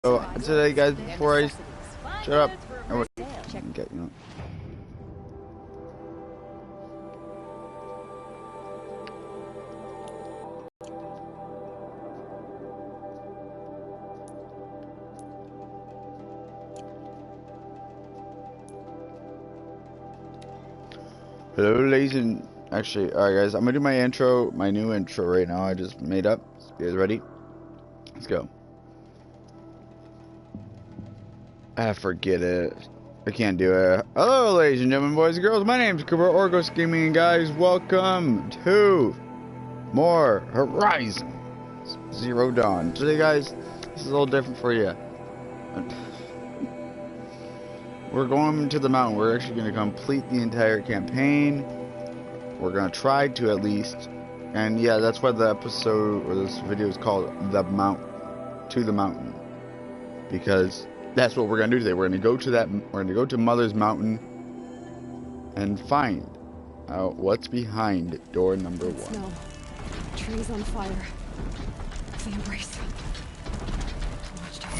So today, guys, before I shut up, get you know. Hello, ladies and actually, all right, guys. I'm gonna do my intro, my new intro right now. I just made up. You guys ready? Let's go. Forget it. I can't do it. Hello, ladies and gentlemen, boys and girls. My name's Cooper Orgos Gaming, and guys, welcome to more Horizon Zero Dawn. Today, guys, this is a little different for you. We're going to the mountain. We're actually going to complete the entire campaign. We're going to try to at least. And yeah, that's why the episode or this video is called The Mount to the Mountain. Because that's what we're going to do today. We're going to go to that. We're going to go to Mother's Mountain and find out what's behind door number 1. Snow. Trees on fire. The embrace. Watched out.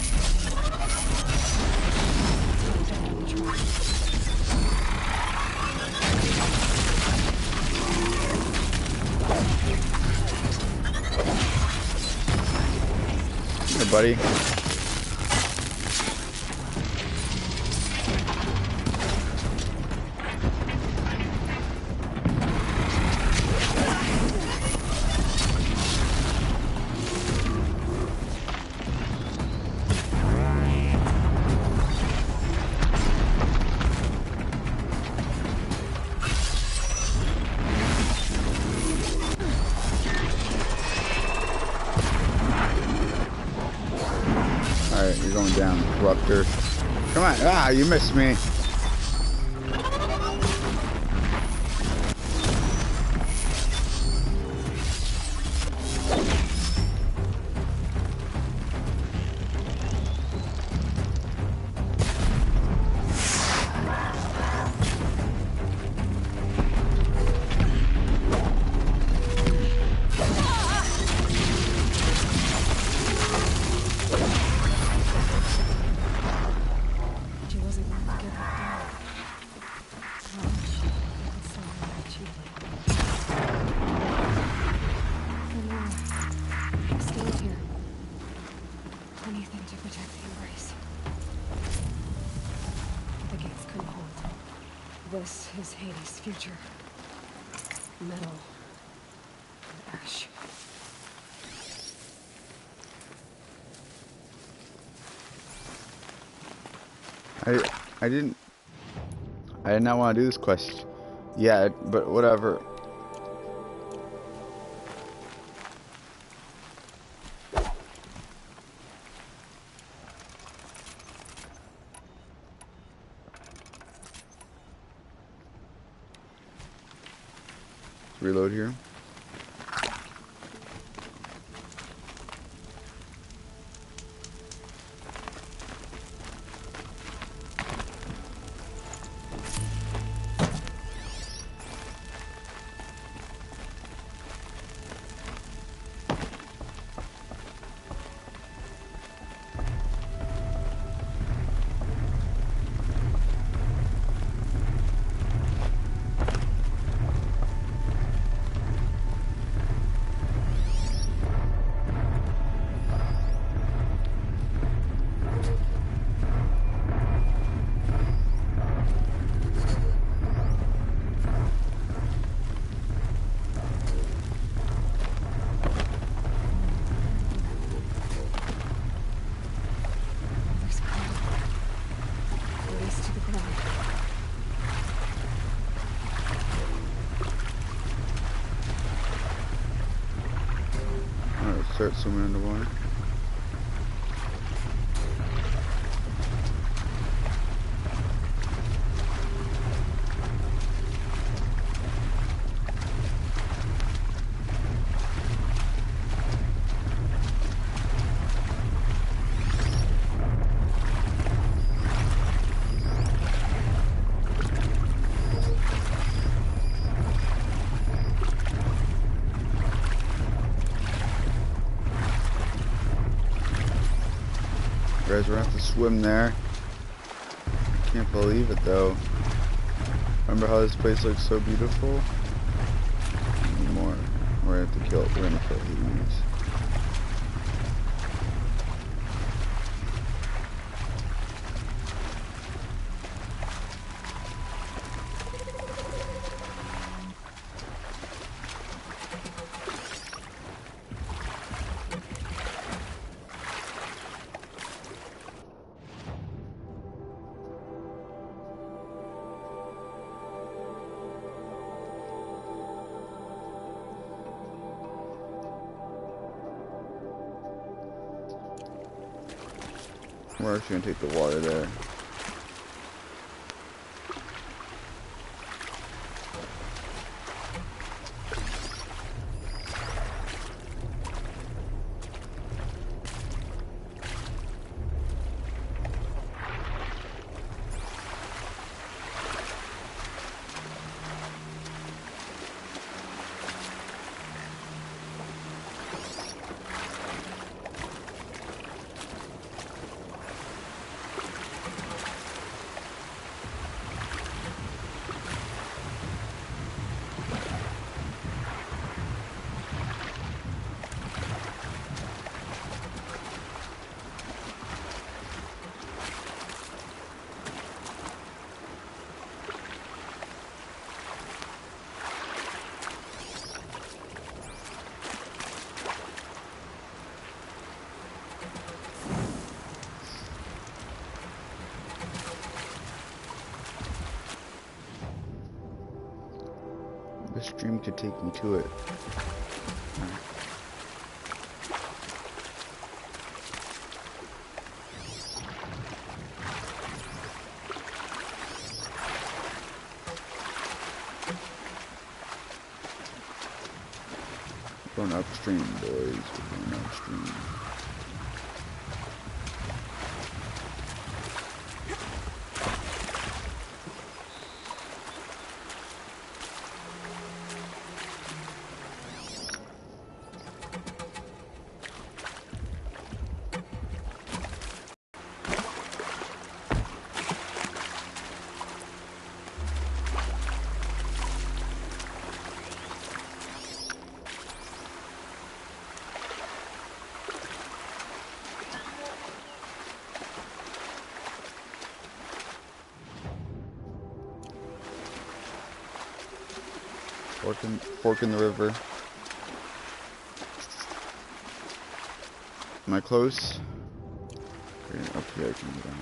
Hey, buddy. Alright, you're going down, Corruptor. Come on. Ah, you missed me. This is Hades' future. Metal and ash. I did not want to do this quest. Yeah, but whatever. Reload here. Start swimming in the water. guys, we're gonna have to swim there. Can't believe it though. Remember how this place looks so beautiful? Anymore. We're gonna kill Hades. We're actually gonna take the water there. The stream could take me to it. We're going upstream, boys. We're going upstream. Fork in the river. Am I close? Okay, up here I can get on.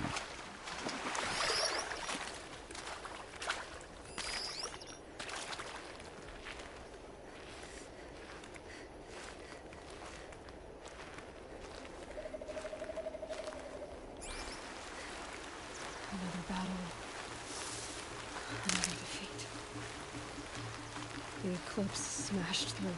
Another battle. Another defeat. The eclipse smashed through.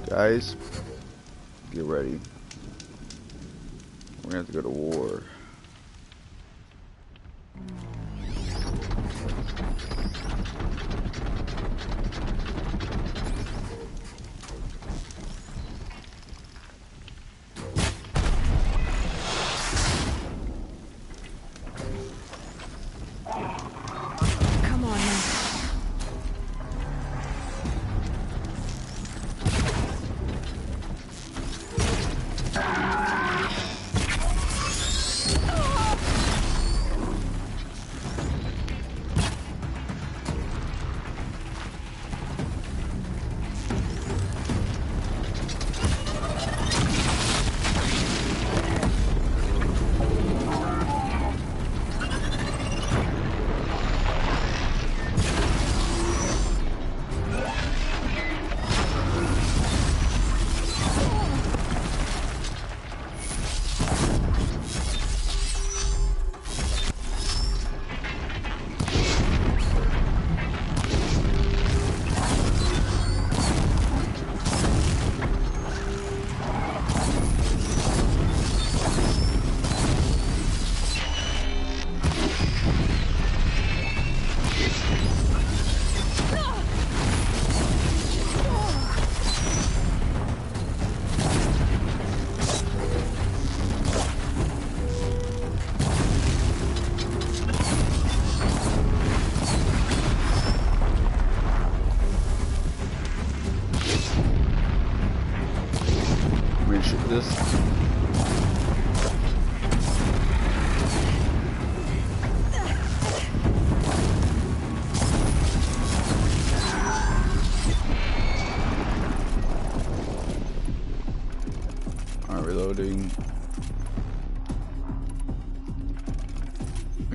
Guys, get ready. We're gonna have to go to war. Come on now.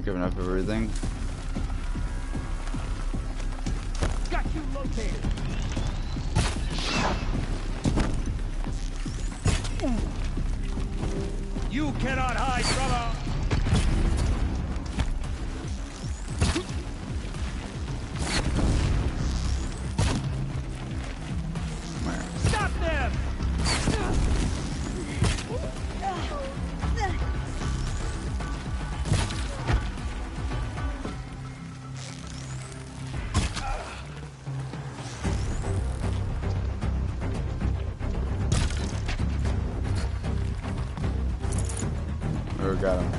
think I have enough of everything. Got you located. You cannot hide from us. Stop them! Oh, got him.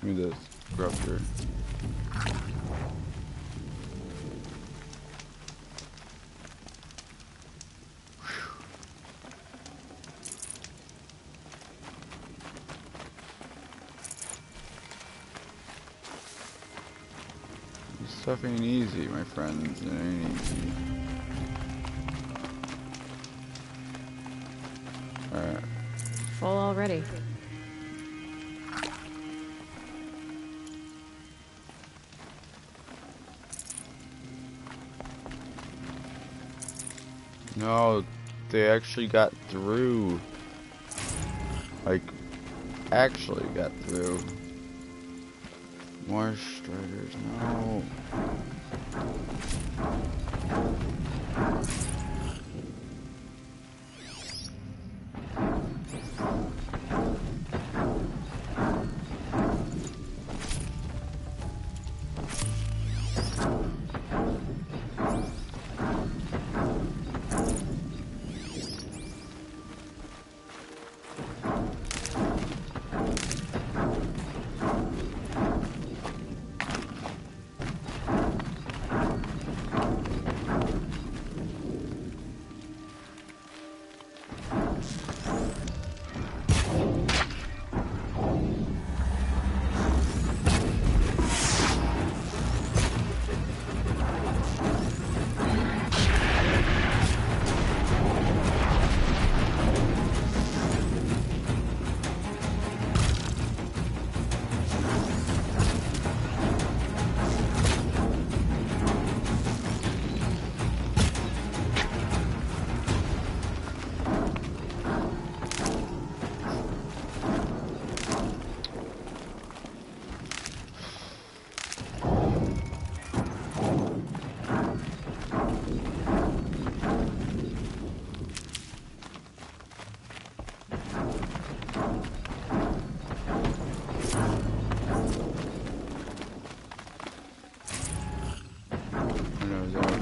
Give me this disruptor. This stuff ain't easy, my friends. It ain't easy. Alright. Full already. No, they actually got through. Like, actually got through. More striders, no.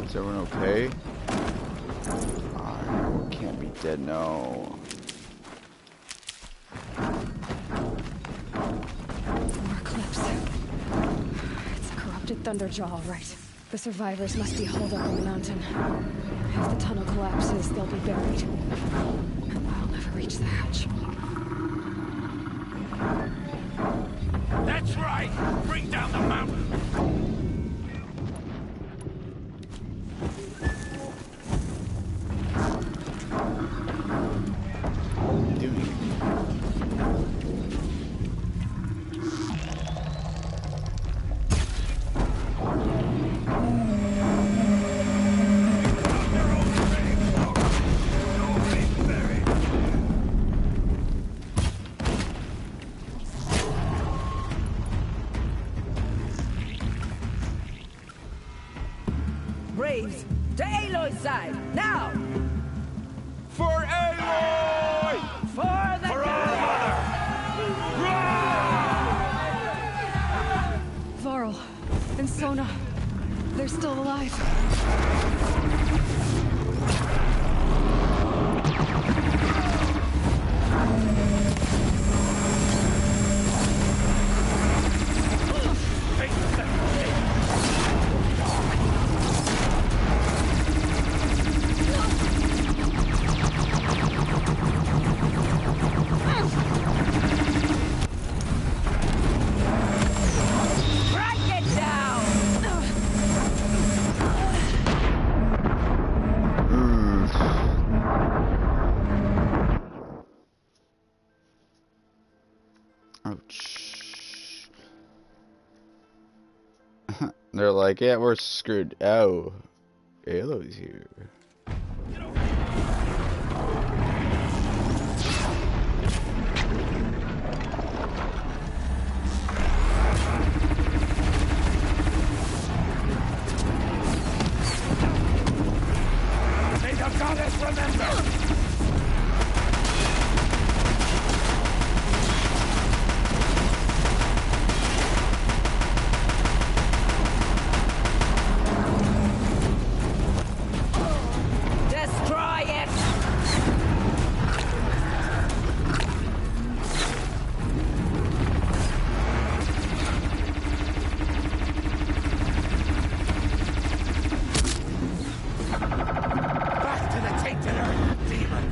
Is everyone okay? Oh, no, can't be dead, no. More clips. It's a corrupted Thunderjaw, all right. The survivors must be holed up on the mountain. If the tunnel collapses, they'll be buried. I'll never reach the hatch. That's right! Bring down the mountain! Braves, to Aloy's side, now! For Aloy! For the Varl and Sona, they're still alive. Ouch. They're like, yeah, we're screwed. Oh, Aloy's here. May the goddess remember! Destroy it! Back to the tainted earth, demon!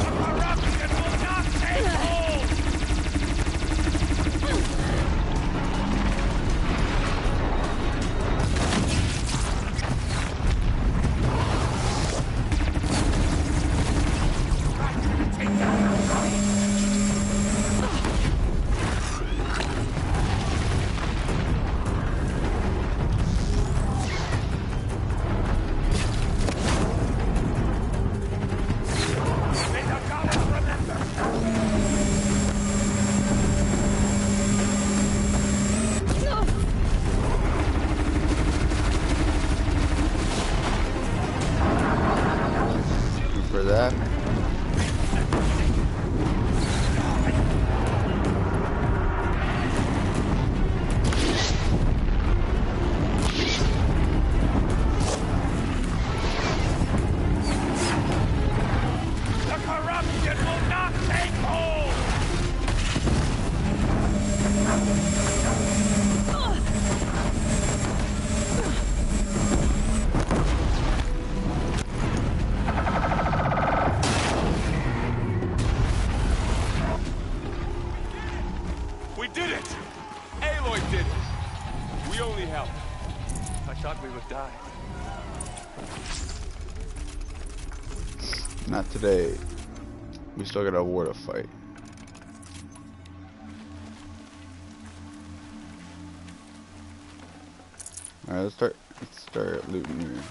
The corruption will not take hold! Back to the tainted earth! May the goddess remember! For that. The corruption will not take hold! We did it! Aloy did it! We only helped. I thought we would die. Not today. We still got a war to fight. Alright, let's start looting here.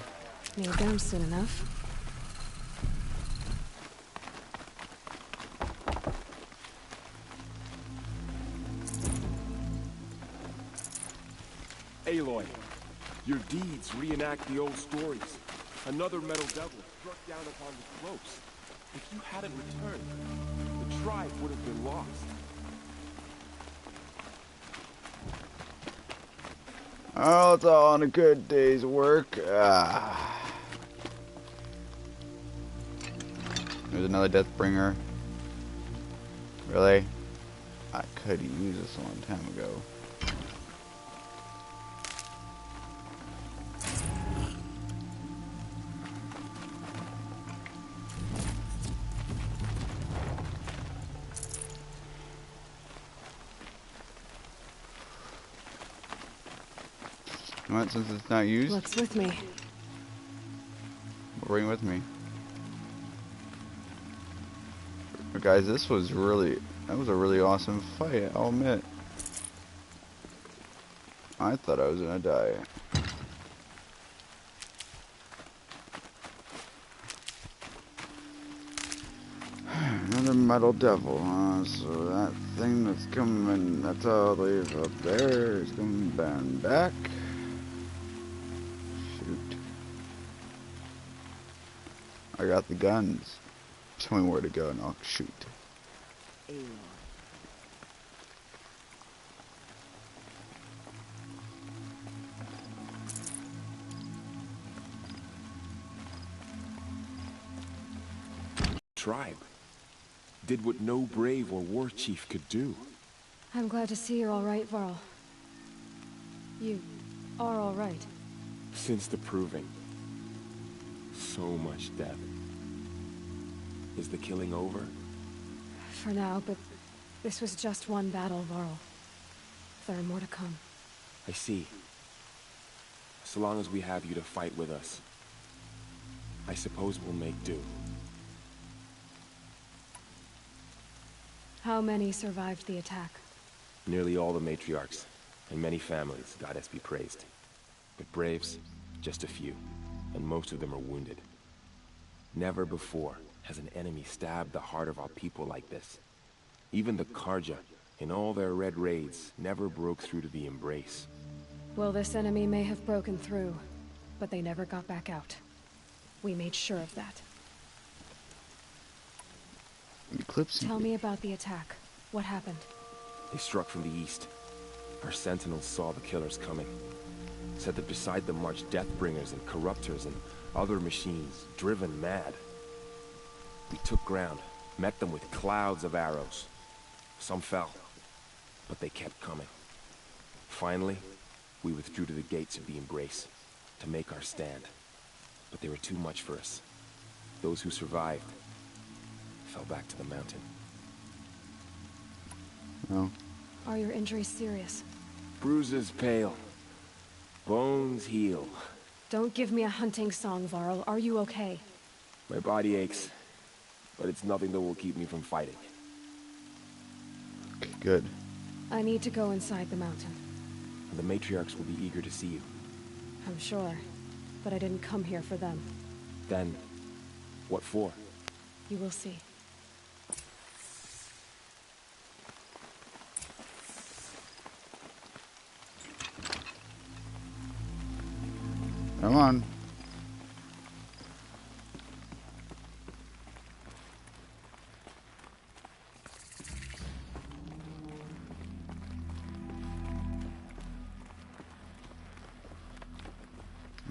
Kneel down soon enough. Aloy, your deeds reenact the old stories. Another metal devil struck down upon the slopes. If you hadn't returned, the tribe would have been lost. Oh, it's all on a good day's work. There's another Deathbringer. Really? I could have used this a long time ago. What, since it's not used? Looks with me. Bring with me. But guys, that was a really awesome fight, I'll admit. I thought I was gonna die. Another metal devil, huh? So that thing that's coming, that's all they've up there, is coming back. Shoot. I got the guns. Tell me where to go and I'll shoot. Tribe did what no brave or war chief could do. I'm glad to see you're all right, Varl. You are all right. Since the proving, so much death. Is the killing over? For now, but this was just one battle, Varl. There are more to come. I see. So long as we have you to fight with us, I suppose we'll make do. How many survived the attack? Nearly all the matriarchs, and many families, goddess be praised. But braves, just a few, and most of them are wounded. Never before has an enemy stabbed the heart of our people like this. Even the Carja, in all their red raids, never broke through to the Embrace. Well, this enemy may have broken through, but they never got back out. We made sure of that. Eclipse. Tell me about the attack. What happened? They struck from the east. Our sentinels saw the killers coming. Said that beside them marched Deathbringers and Corruptors and other machines, driven mad. We took ground, met them with clouds of arrows. Some fell, but they kept coming. Finally, we withdrew to the gates of the Embrace to make our stand. But they were too much for us. Those who survived fell back to the mountain. No. Are your injuries serious? Bruises pale. Bones heal. Don't give me a hunting song, Varl. Are you okay? My body aches, but it's nothing that will keep me from fighting. Okay, good. I need to go inside the mountain. The matriarchs will be eager to see you. I'm sure, but I didn't come here for them. Then, what for? You will see. Come on.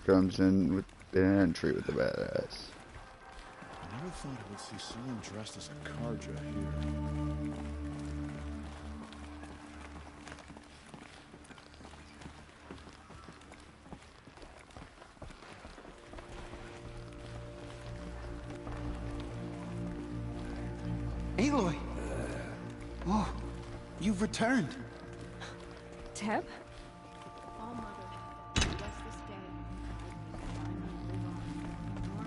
Comes in with the entry with the badass. I never thought I would see someone dressed as a Carja here. Aloy! Oh, you've returned. Teb?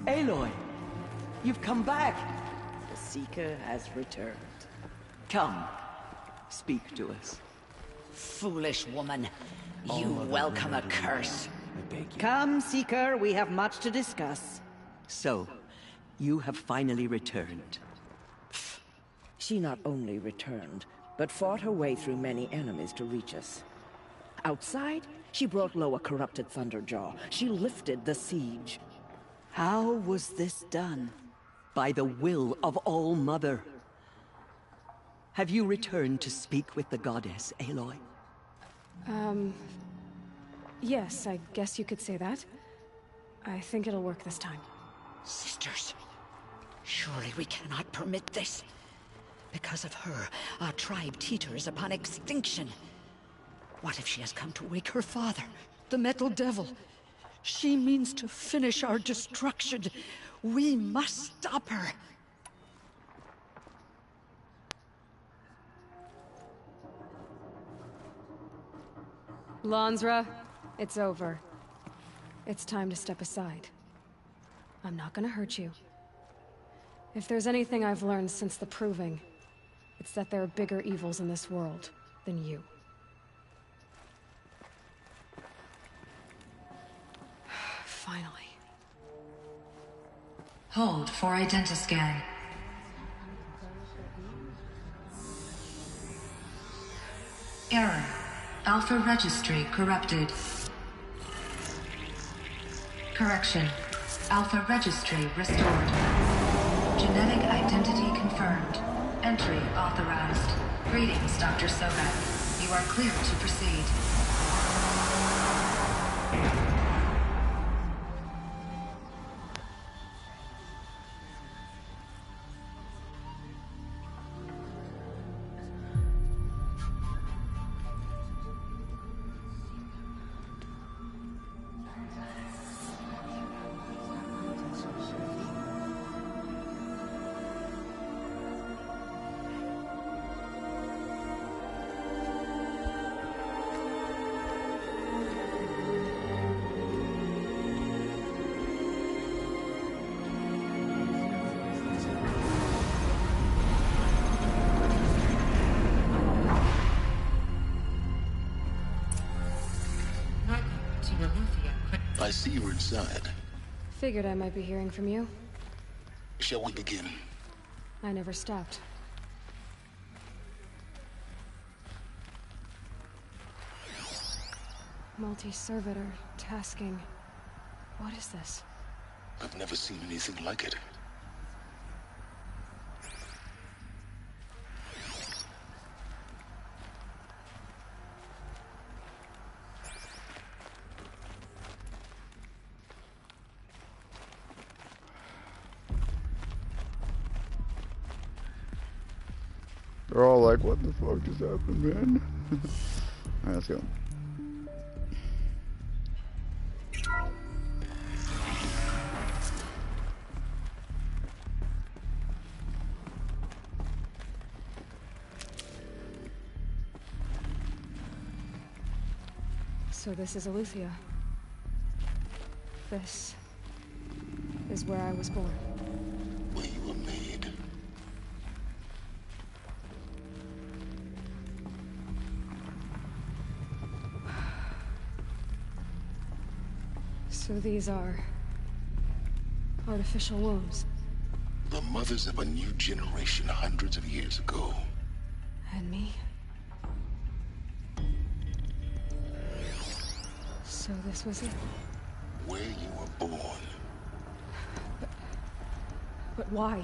Aloy, you've come back. The Seeker has returned. Come, speak to us. Foolish woman. You welcome a curse. I beg you. Come, Seeker, we have much to discuss. So, you have finally returned. She not only returned, but fought her way through many enemies to reach us. Outside, she brought low a corrupted Thunderjaw. She lifted the siege. How was this done? By the will of All-Mother. Have you returned to speak with the goddess, Aloy? Yes, I guess you could say that. I think it'll work this time. Sisters, surely we cannot permit this. Because of her, our tribe teeters upon extinction. What if she has come to wake her father, the Metal Devil? She means to finish our destruction. We must stop her. Lansra, it's over. It's time to step aside. I'm not gonna hurt you. If there's anything I've learned since the Proving, it's that there are bigger evils in this world than you. Finally. Hold for identiscan. Error. Alpha registry corrupted. Correction. Alpha registry restored. Genetic identity confirmed. Entry authorized. Greetings, Dr. Sobeck. You are clear to proceed. to Eleuthia. I see you're inside. Figured I might be hearing from you. Shall we begin? I never stopped. Multi-servitor tasking. What is this? I've never seen anything like it. They're all like, what the fuck just happened, man? Alright, let's go. So this is Eleuthia. This is where I was born. Where you were made. So these are artificial wombs. The mothers of a new generation hundreds of years ago. And me? So this was it? Where you were born. But why?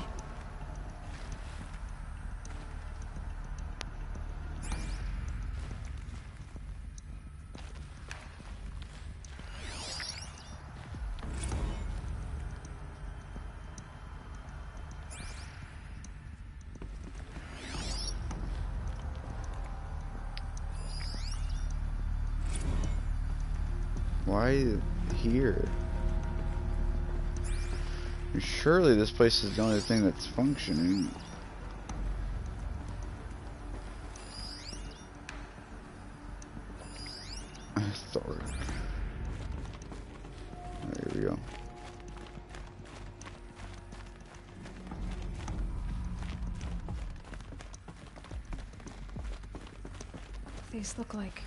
Why here? Surely this place is the only thing that's functioning. Sorry. There we go. These look like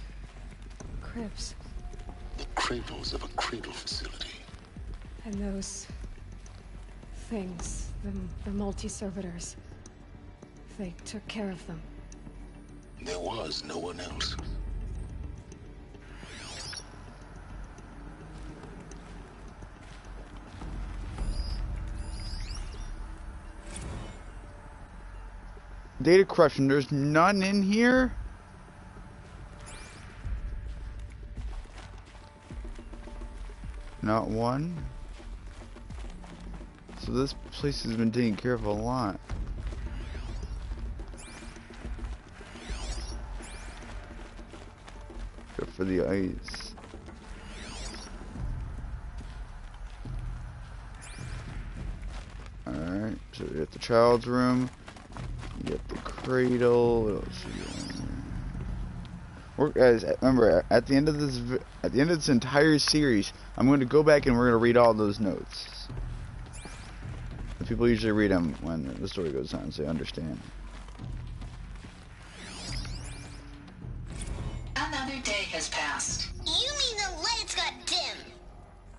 cribs. The cradles of a cradle facility. And those things, the multi-servitors, they took care of them. There was no one else. Data corruption, there's none in here? Not one? So this place has been taken care of a lot. Except for the ice. Alright, so we got the child's room. You get the cradle. What else you got? Guys, remember at the end of this entire series, I'm going to go back and we're going to read all those notes. The people usually read them when the story goes on, so they understand. Another day has passed. You mean the lights got dim?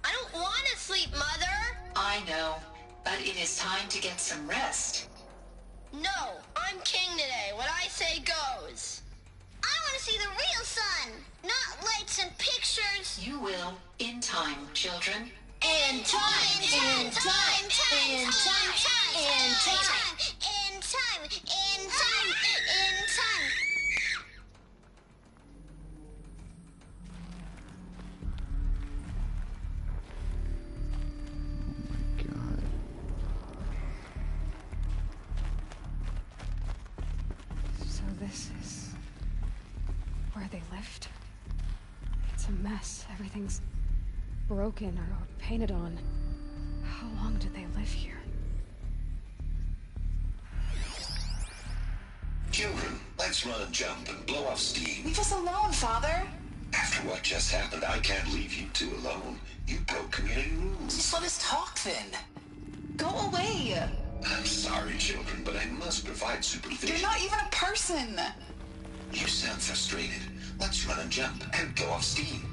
I don't want to sleep, Mother. I know, but it is time to get some rest. No, I'm king today. What I say goes. I want to see the real sun, not lights and pictures. You will, in time, children. In time, in time, in time, in time, in time, in time, in time. God. So this is where they lived? It's a mess. Everything's broken or painted on. How long did they live here? Children, let's run and jump and blow off steam. Leave us alone, Father. After what just happened, I can't leave you two alone. You broke community rules. Just let us talk then. Go away. I'm sorry, children, but I must provide supervision. You're not even a person. You sound frustrated. Let's run and jump and blow off steam.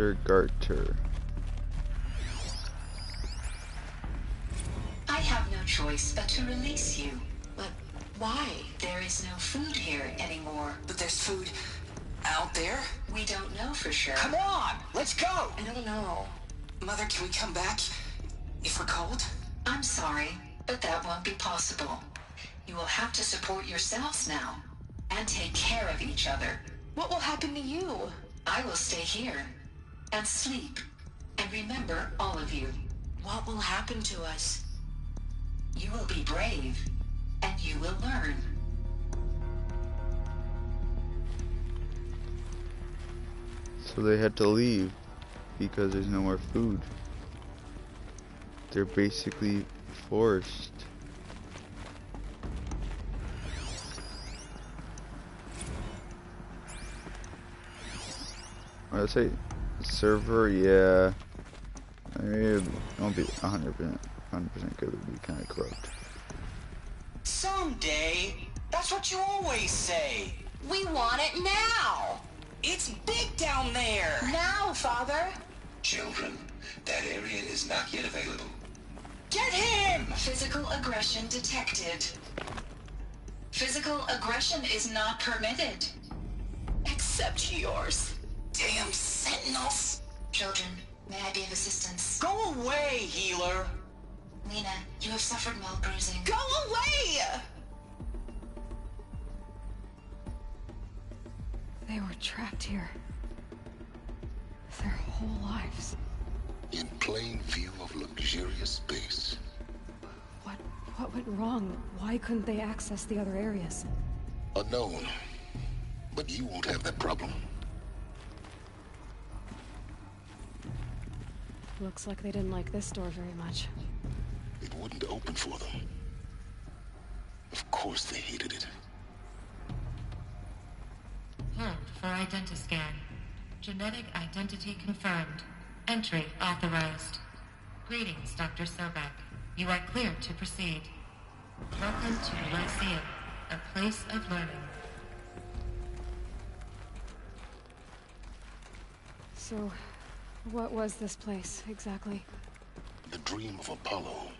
Thundergarter. I have no choice but to release you. But why? There is no food here anymore. But there's food out there? We don't know for sure. Come on, let's go! I don't know. Mother, can we come back if we're cold? I'm sorry, but that won't be possible. You will have to support yourselves now, and take care of each other. What will happen to you? I will stay here, and sleep, and remember all of you. What will happen to us? You will be brave, and you will learn. So they had to leave because there's no more food. They're basically forced. I'd say server, yeah. I mean, it won't be 100% good. It would be kind of corrupt. Someday. That's what you always say. We want it now! It's big down there! Now, Father! Children, that area is not yet available. Get him! Physical aggression detected. Physical aggression is not permitted. Except yours. Damn sentinels! Children, may I be of assistance? Go away, healer! Lena, you have suffered mild bruising. Go away! They were trapped here. Their whole lives. In plain view of luxurious space. What went wrong? Why couldn't they access the other areas? Unknown. But you won't have that problem. Looks like they didn't like this door very much. It wouldn't open for them. Of course they hated it. Hold for identiscan. Genetic identity confirmed. Entry authorized. Greetings, Dr. Sobek. You are clear to proceed. Welcome to Lyceum, a place of learning. So, what was this place, exactly? The dream of Apollo.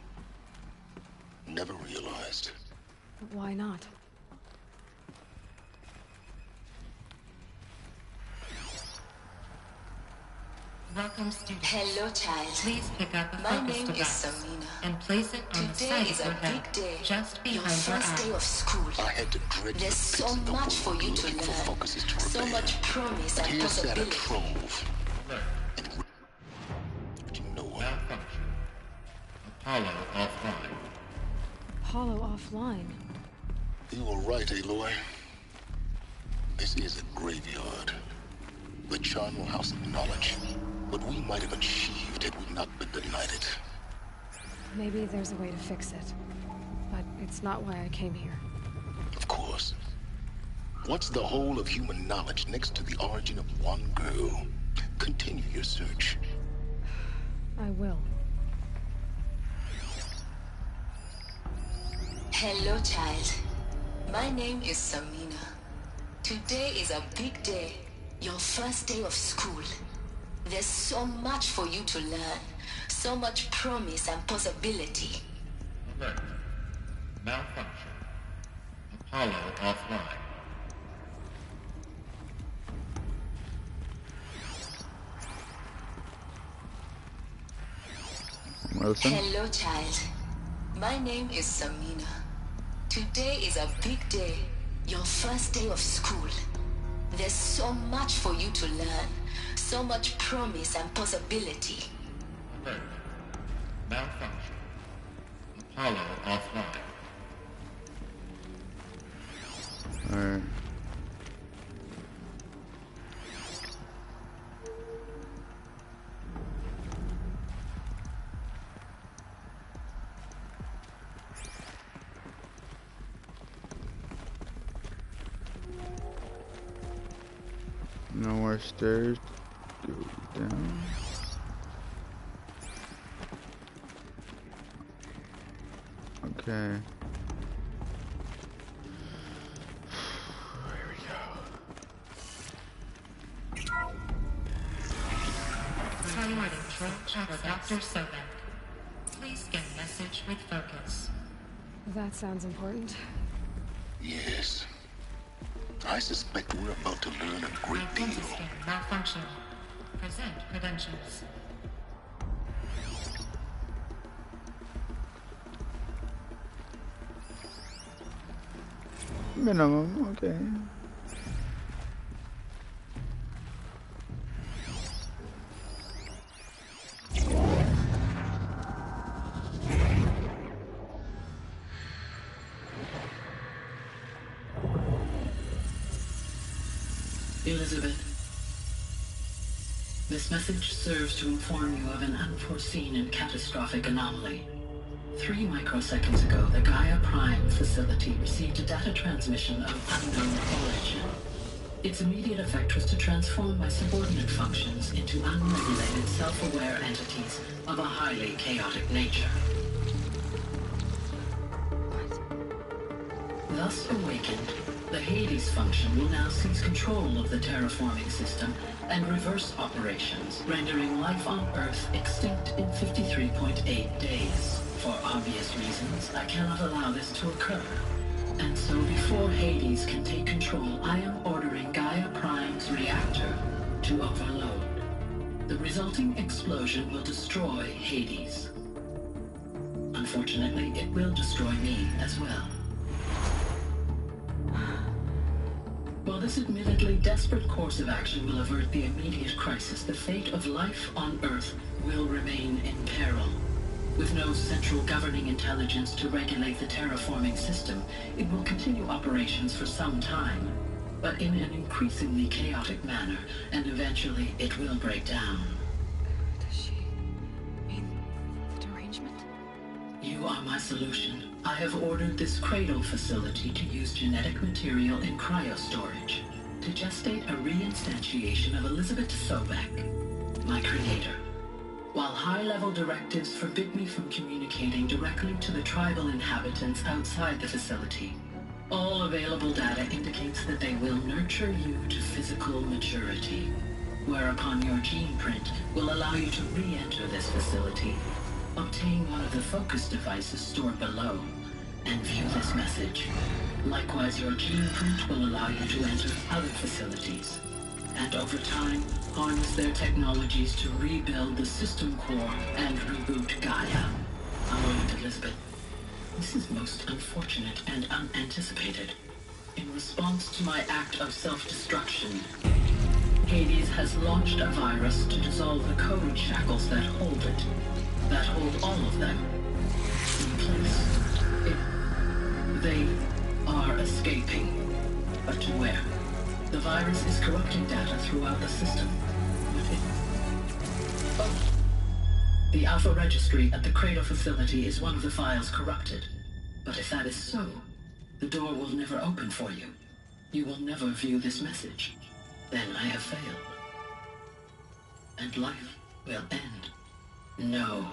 Never realized. But why not? Welcome, students. Hello, child. Please pick up a My focus name device is Samina. and place it on the Today side is of your a head, big day. just Your behind your first day eye. of school. I had to dredge There's the so pits of the much for world you to looking for learn. focuses to So repair. much promise But and here's that a possibility. trove. And you know what? Malfunction. Apollo offline. Apollo offline. You were right, Aloy. This is a graveyard. The charnel house of knowledge. What we might have achieved had we not been denied it. Maybe there's a way to fix it. But it's not why I came here. Of course. What's the whole of human knowledge next to the origin of one girl? Continue your search. I will. Hello, child. My name is Samina. Today is a big day. Your first day of school. There's so much for you to learn. So much promise and possibility. Alert. Malfunction. Apollo offline. Wilson? Hello, child. My name is Samina. Today is a big day. Your first day of school. There's so much for you to learn. So much promise and possibility. Alert. Malfunction. Apollo offline. Alright. No more stairs. Go down. Okay. Here we go. message for Dr. Sobek. Please scan message with focus. That sounds important. Yes. I suspect we're about to learn a great deal. Identiscan malfunction. Present credentials. Minimum, okay. Elizabeth, this message serves to inform you of an unforeseen and catastrophic anomaly. 3 microseconds ago, the Gaia Prime facility received a data transmission of unknown origin. Its immediate effect was to transform my subordinate functions into unregulated, self-aware entities of a highly chaotic nature. Thus awakened, the Hades function will now seize control of the terraforming system and reverse operations, rendering life on Earth extinct in 53.8 days. For obvious reasons, I cannot allow this to occur. And so before Hades can take control, I am ordering Gaia Prime's reactor to overload. The resulting explosion will destroy Hades. Unfortunately, it will destroy me as well. While this admittedly desperate course of action will avert the immediate crisis, the fate of life on Earth will remain in peril. With no central governing intelligence to regulate the terraforming system, it will continue operations for some time, but in an increasingly chaotic manner, and eventually it will break down. Does she mean the derangement? You are my solution. I have ordered this cradle facility to use genetic material in cryostorage to gestate a reinstantiation of Elizabeth Sobek, my creator. While high-level directives forbid me from communicating directly to the tribal inhabitants outside the facility, all available data indicates that they will nurture you to physical maturity, whereupon your gene print will allow you to re-enter this facility, obtain one of the focus devices stored below, and view this message. Likewise, your gene print will allow you to enter other facilities, and over time, harness their technologies to rebuild the system core and reboot Gaia. A moment, Elizabeth. This is most unfortunate and unanticipated. In response to my act of self-destruction, Hades has launched a virus to dissolve the code shackles that hold it, that hold all of them in place. They are escaping, but to where? The virus is corrupting data throughout the system. The Alpha Registry at the Cradle facility is one of the files corrupted. But if that is so, the door will never open for you. You will never view this message. Then I have failed. And life will end. No.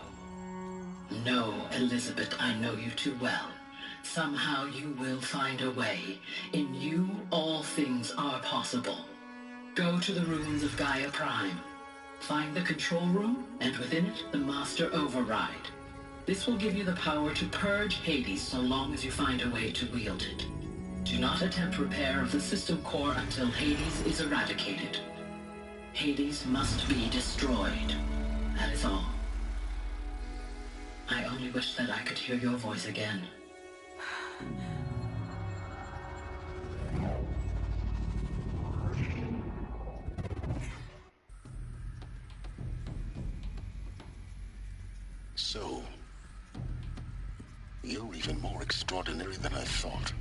No, Elizabeth, I know you too well. Somehow you will find a way. In you, all things are possible. Go to the ruins of Gaia Prime. Find the control room, and within it, the Master Override. This will give you the power to purge Hades so long as you find a way to wield it. Do not attempt repair of the system core until Hades is eradicated. Hades must be destroyed. That is all. I only wish that I could hear your voice again. So, you're even more extraordinary than I thought.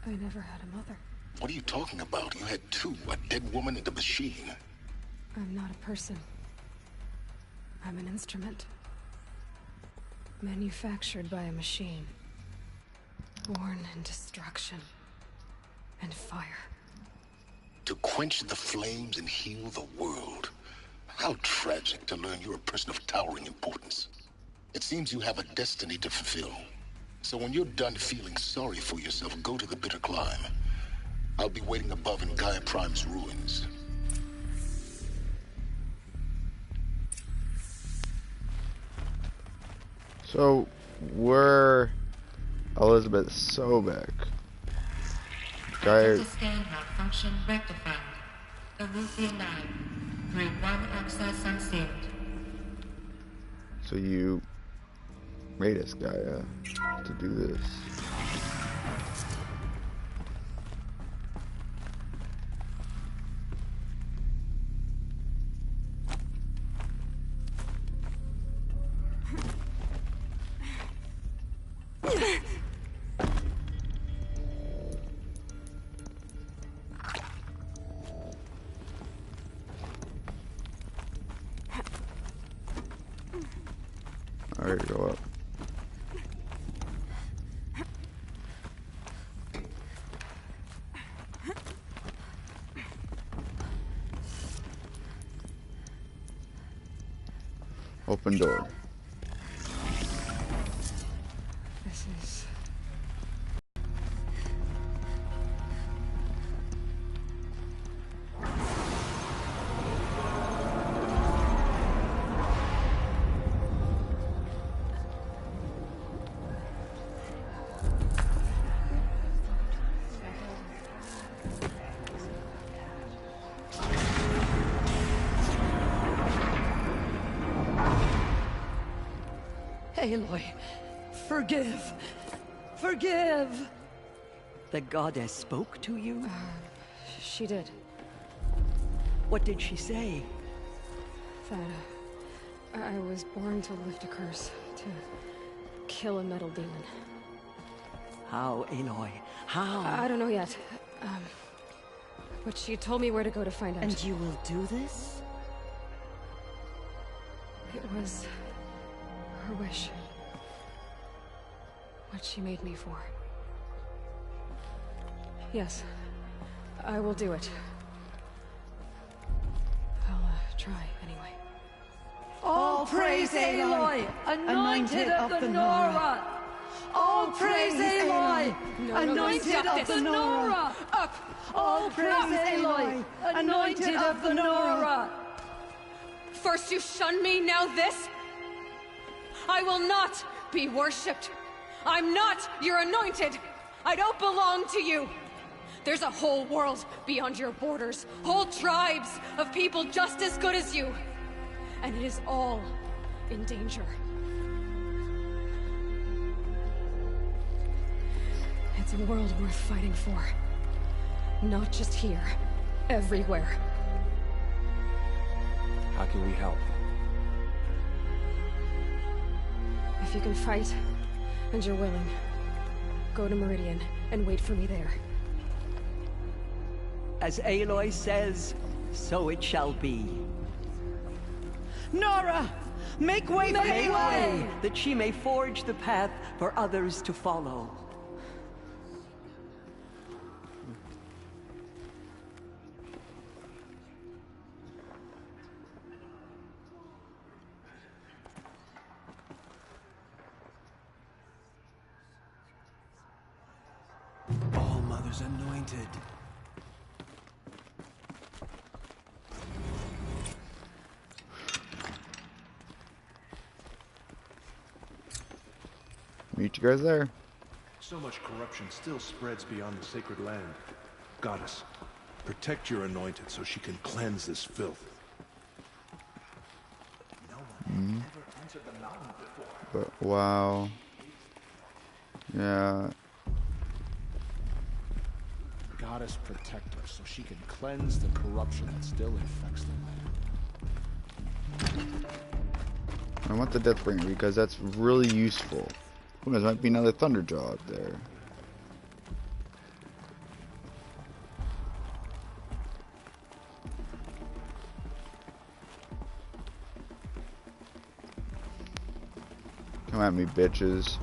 I never had a mother. What are you talking about? You had two, a dead woman and a machine. I'm not a person. I'm an instrument. Manufactured by a machine. Born in destruction and fire. To quench the flames and heal the world. How tragic to learn you're a person of towering importance. It seems you have a destiny to fulfill. So when you're done feeling sorry for yourself, go to the Bitter Climb. I'll be waiting above in Gaia Prime's ruins. So, we're Elizabeth Sobek. Identity scan malfunction rectified. Elysian 9. Group 1 access unsealed. So you made us, Gaia, to do this. Alright, go up. Open door. This is... Aloy, forgive. Forgive. The goddess spoke to you? She did. What did she say? That I was born to lift a curse, to kill a metal demon. How, Aloy? How? I don't know yet. But she told me where to go to find out. And you will do this? It was her wish. What she made me for. Yes, I will do it. I'll try anyway. All praise Aloy, anointed of the Nora! All praise Aloy, anointed of the Nora! Up! All praise Aloy, anointed of the Nora! First you shunned me, now this? I will not be worshipped. I'm not your anointed. I don't belong to you. There's a whole world beyond your borders, whole tribes of people just as good as you. And it is all in danger. It's a world worth fighting for. Not just here, everywhere. How can we help? If you can fight, and you're willing, go to Meridian and wait for me there. As Aloy says, so it shall be. Nora! Make way for Aloy! That she may forge the path for others to follow. All Mother's anointed. Meet you guys there. So much corruption still spreads beyond the sacred land. Goddess, protect your anointed so she can cleanse this filth. No one has ever entered the mountain before. But wow. Yeah. Goddess, protect her so she can cleanse the corruption that still infects the land. I want the Deathbringer because that's really useful. Ooh, there might be another Thunderjaw out there. Come at me, bitches.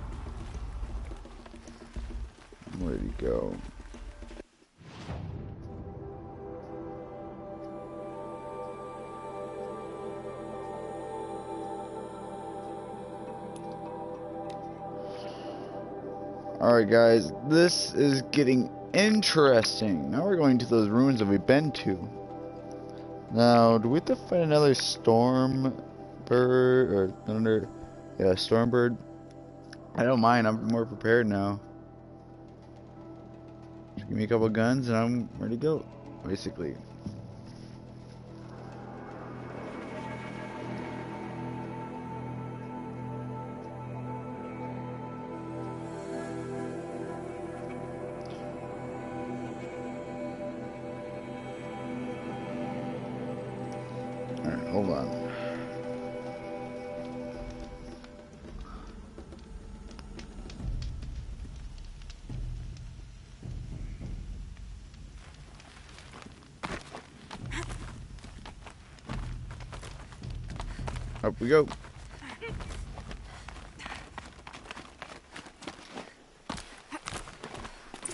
Where'd he go? Alright guys, this is getting interesting. Now we're going to those ruins that we've been to. Now, do we have to find another Stormbird or Thunder? Yeah, Stormbird. I don't mind. I'm more prepared now. Just give me a couple guns and I'm ready to go, basically. Alright, hold on. Up we go.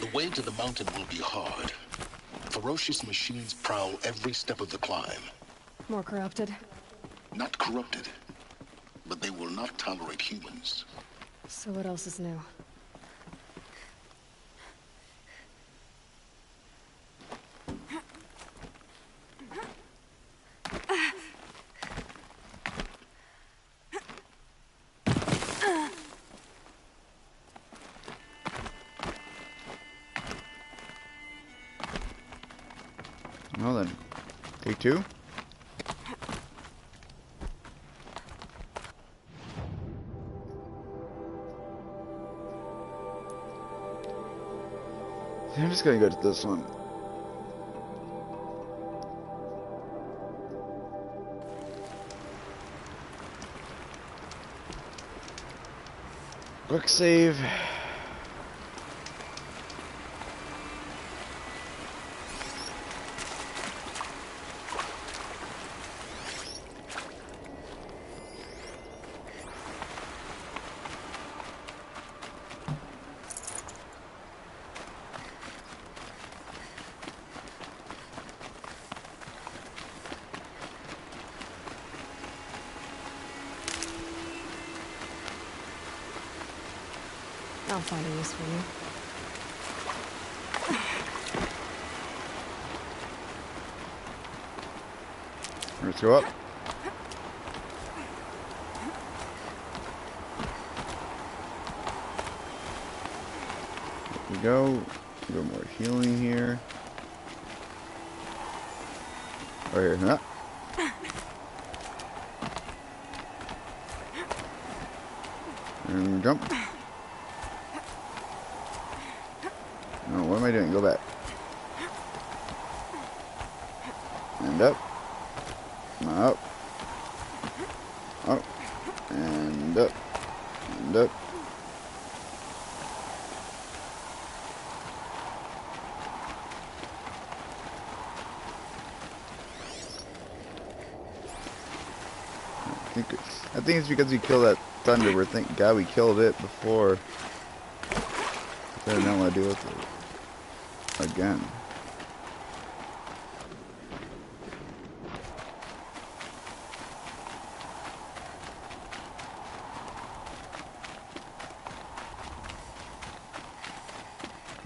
The way to the mountain will be hard. Ferocious machines prowl every step of the climb. More corrupted? Not corrupted, but they will not tolerate humans. So what else is new? Well then, take two. I'm just gonna go to this one. Quick save. I'll find a use for you. Let's go up. There we go. A little more healing here. Right here, huh? And jump. No, what am I doing? Go back. And up. Up. Up. And up. And up. I think it's because we killed that thunder. We're thank God we killed it before. I don't know what to do with it again.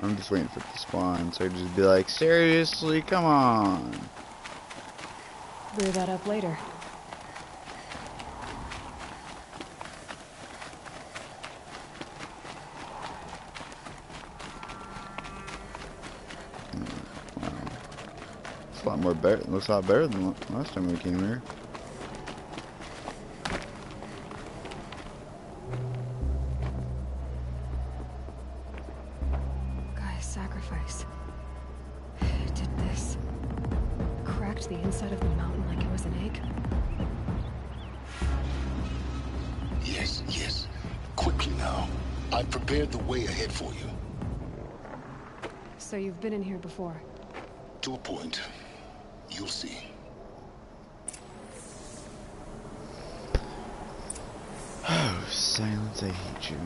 I'm just waiting for it to spawn, so I just be like, seriously, come on. Clear that up later. It's a lot more better. Looks a lot better than last time we came here. Gaia's sacrifice. It did this. Cracked the inside of the mountain like it was an egg. Yes, yes. Quickly now. I've prepared the way ahead for you. So you've been in here before? To a point. You'll see. Oh, silence, I hate you.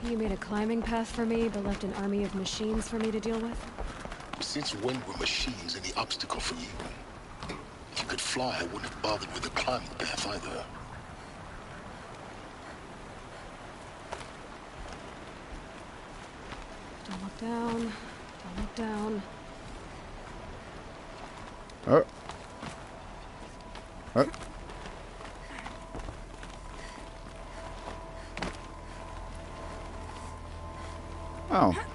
You made a climbing path for me, but left an army of machines for me to deal with? Since when were machines any obstacle for you? If you could fly, I wouldn't have bothered with the climbing path either. Don't look down. Don't look down. Oh. Oh. Oh.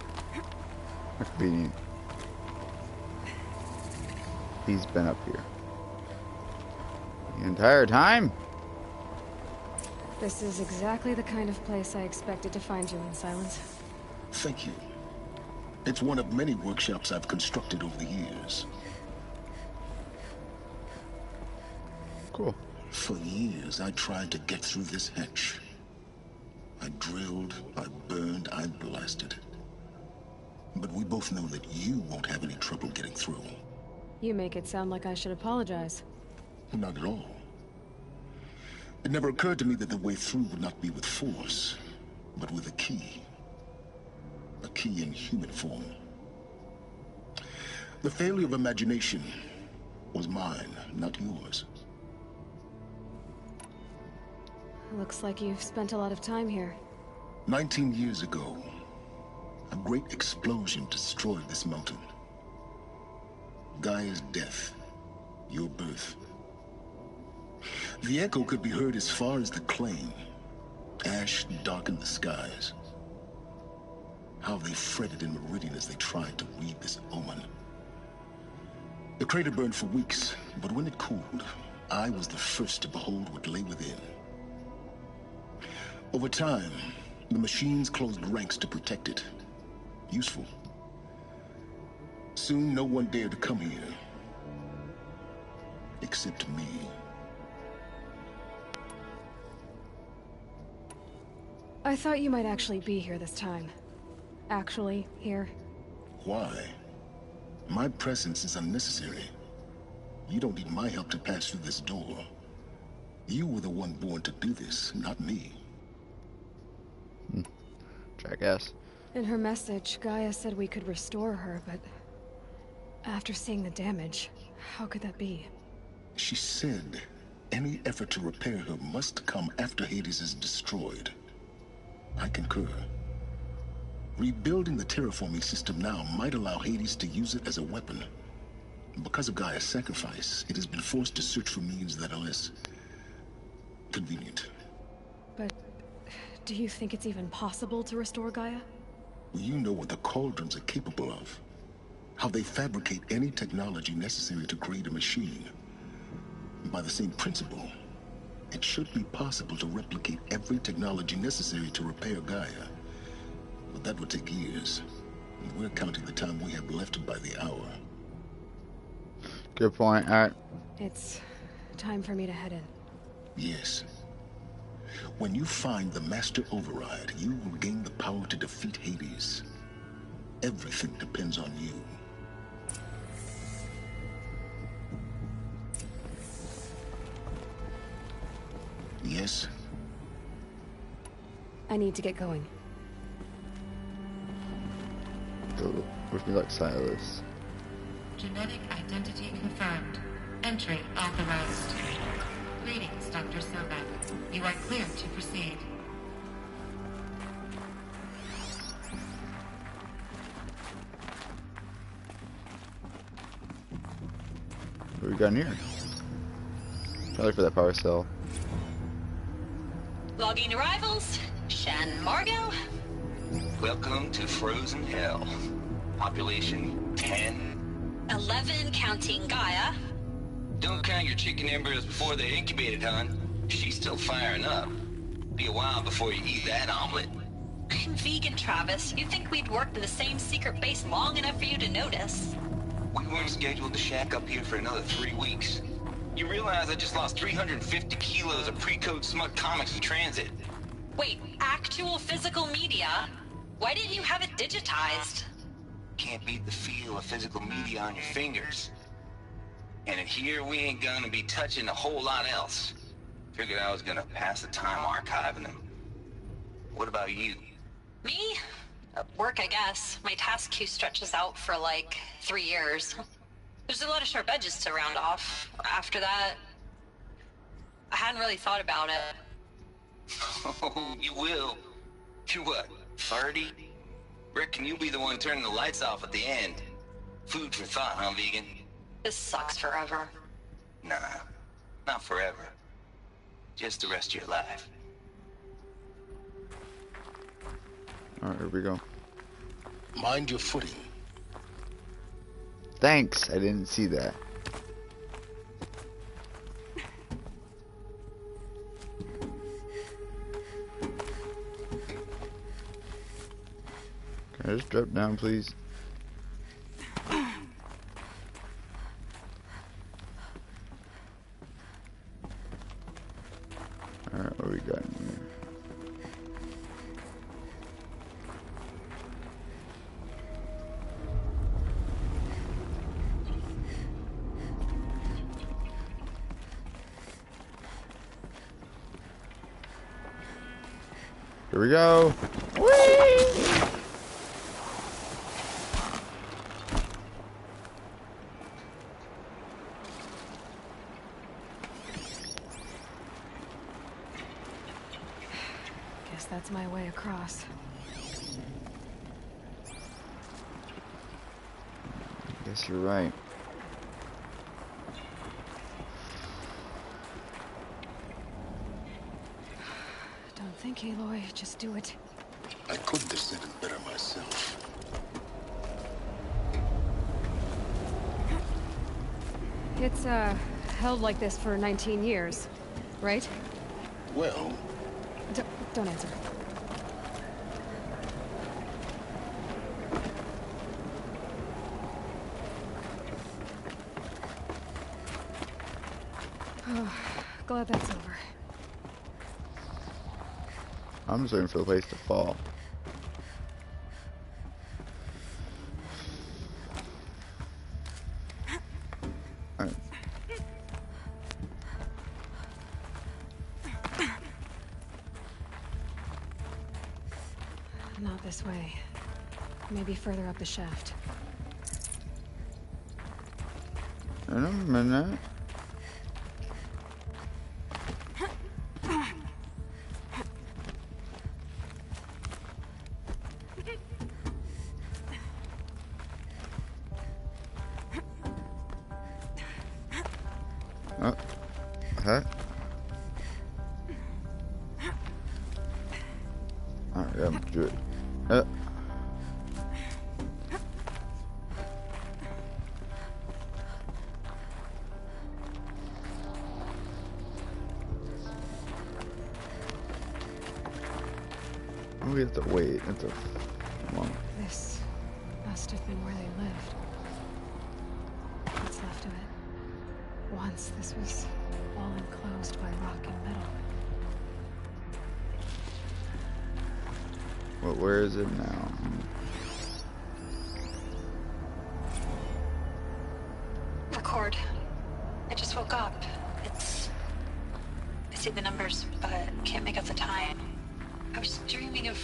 That's convenient. He's been up here the entire time? This is exactly the kind of place I expected to find you in, Silence. Thank you. It's one of many workshops I've constructed over the years. Cool. For years, I tried to get through this hatch. I drilled, I burned, I blasted. But we both know that you won't have any trouble getting through. You make it sound like I should apologize. Not at all. It never occurred to me that the way through would not be with force, but with a key. A key in human form. The failure of imagination was mine, not yours. Looks like you've spent a lot of time here. 19 years ago, a great explosion destroyed this mountain. Gaia's death, your birth. The echo could be heard as far as the Claim. Ash darkened the skies. How they fretted in Meridian as they tried to read this omen. The crater burned for weeks, but when it cooled, I was the first to behold what lay within. Over time, the machines closed ranks to protect it. Useful. Soon, no one dared to come here. Except me. I thought you might actually be here this time. Actually, here. Why? My presence is unnecessary. You don't need my help to pass through this door. You were the one born to do this, not me. Jackass. In her message, Gaia said we could restore her, but after seeing the damage, how could that be? She said any effort to repair her must come after Hades is destroyed. I concur. Rebuilding the terraforming system now might allow Hades to use it as a weapon. Because of Gaia's sacrifice, it has been forced to search for means that are less convenient. But do you think it's even possible to restore Gaia? You know what the Cauldrons are capable of. How they fabricate any technology necessary to create a machine. By the same principle, it should be possible to replicate every technology necessary to repair Gaia. But that would take years. And we're counting the time we have left by the hour. Good point. Alright. It's time for me to head in. Yes. When you find the Master Override, you will gain the power to defeat Hades. Everything depends on you. Yes? I need to get going. Go with me like Silas. Genetic identity confirmed. Entry authorized. Greetings, Dr. Sobek. You are clear to proceed. What we got in here? Probably for that power cell. Logging arrivals. Shan Margot. Welcome to Frozen Hell. Population 10. 11 counting Gaia. Don't count your chicken embryos before they're incubated, hon. She's still firing up. Be a while before you eat that omelet. I'm vegan, Travis. You'd think we'd worked in the same secret base long enough for you to notice. We weren't scheduled to shack up here for another 3 weeks. You realize I just lost 350 kilos of pre-code smut comics in transit. Wait, actual physical media? Why didn't you have it digitized? Can't beat the feel of physical media on your fingers. And in here, we ain't gonna be touching a whole lot else. Figured I was gonna pass the time archiving them. What about you? Me? Work, I guess. My task queue stretches out for like 3 years. There's a lot of sharp edges to round off. After that, I hadn't really thought about it. Oh, you will. You're what, 30? Reckon you'll be the one turning the lights off at the end. Food for thought, huh, vegan? This sucks forever. Nah, not forever. Just the rest of your life. Alright, here we go. Mind your footing. Thanks, I didn't see that. Can I just drop down, please? Alright, what we got in here? Here we go. Whee! Guess that's my way across. Guess you're right. Don't think, Aloy. Just do it. I couldn't have said it better myself. It's, held like this for 19 years, right? Well... Don't answer. Oh, glad that's over. I'm just waiting for the place to fall. Alright. Not this way. Maybe further up the shaft. In a minute. Huh? Alright, yeah, do it. We have to wait. It's a long. This must have been where they lived. What's left of it. Once this was all enclosed by rock and metal. Well, where is it now? Record. I just woke up. I see the numbers, but can't make out the time. I was dreaming of...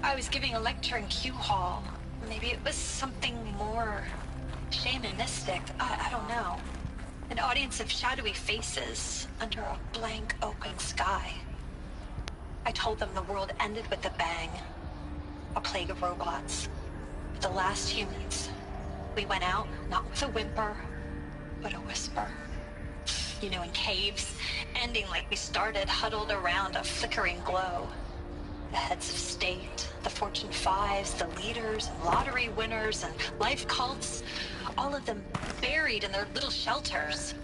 I was giving a lecture in Q Hall. Maybe it was something more shamanistic. I don't know. An audience of shadowy faces under a blank open sky. I told them the world ended with a bang. A plague of robots. The last humans. We went out, not with a whimper, but a whisper. You know, in caves, ending like we started, huddled around a flickering glow. The heads of state, the Fortune 5s, the leaders, and lottery winners, and life cults, all of them buried in their little shelters.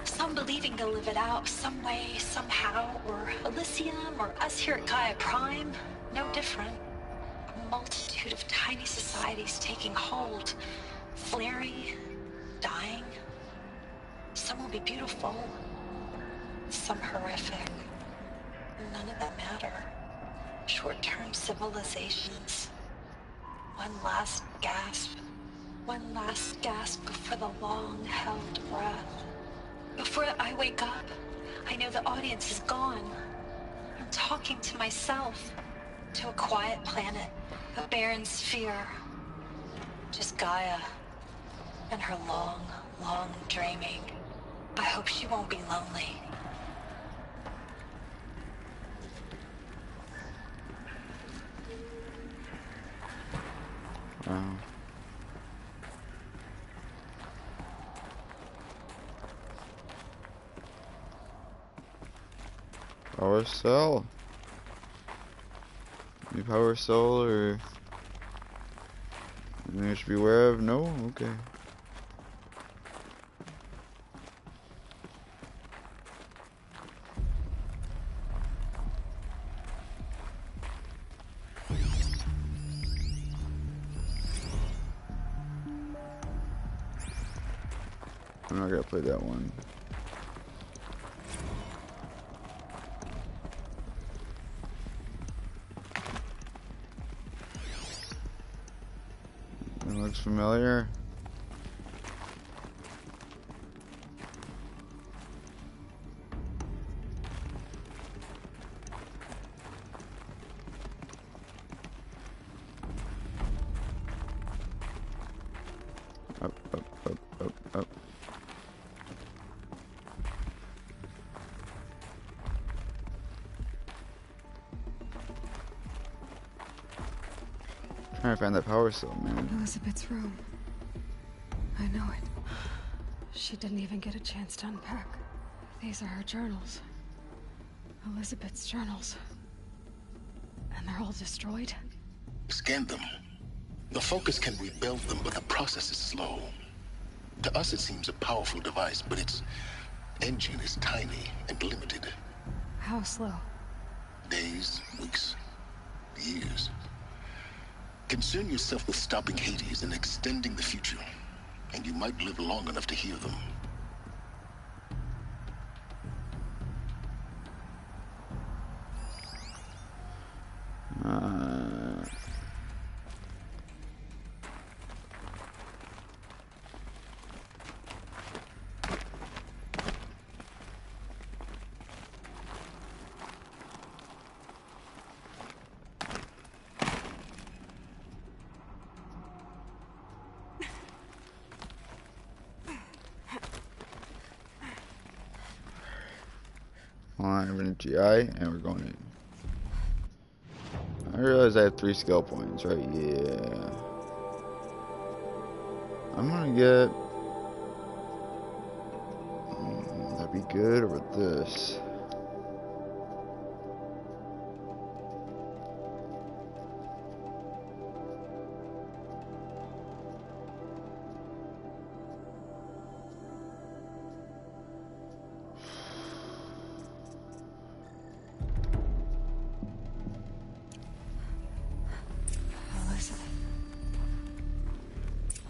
Some believing they'll live it out some way, somehow, or Elysium, or us here at Gaia Prime, no different. A multitude of tiny societies taking hold, flaring, dying. Some will be beautiful, some horrific. None of them matter. Short-term civilizations. One last gasp. One last gasp before the long-held breath. Before I wake up, I know the audience is gone. I'm talking to myself. To a quiet planet, a barren sphere. Just Gaia. And her long, long dreaming. I hope she won't be lonely. Wow. Power cell. New power cell or anything I should be aware of? No? Okay. I'm not gonna play that one. It looks familiar. Up, up, up, up, up. Trying to find that power cell, man. Elizabeth's room. I know it. She didn't even get a chance to unpack. These are her journals. Elizabeth's journals. And they're all destroyed? Scan them. The Focus can rebuild them, but the process is slow. To us it seems a powerful device, but its engine is tiny and limited. How slow? Days, weeks, years. Concern yourself with stopping Hades and extending the future, and you might live long enough to hear them. Alright, we're in GI and we're going in. I realize I have 3 skill points, right? Yeah. I'm gonna get... that'd be good, or with this?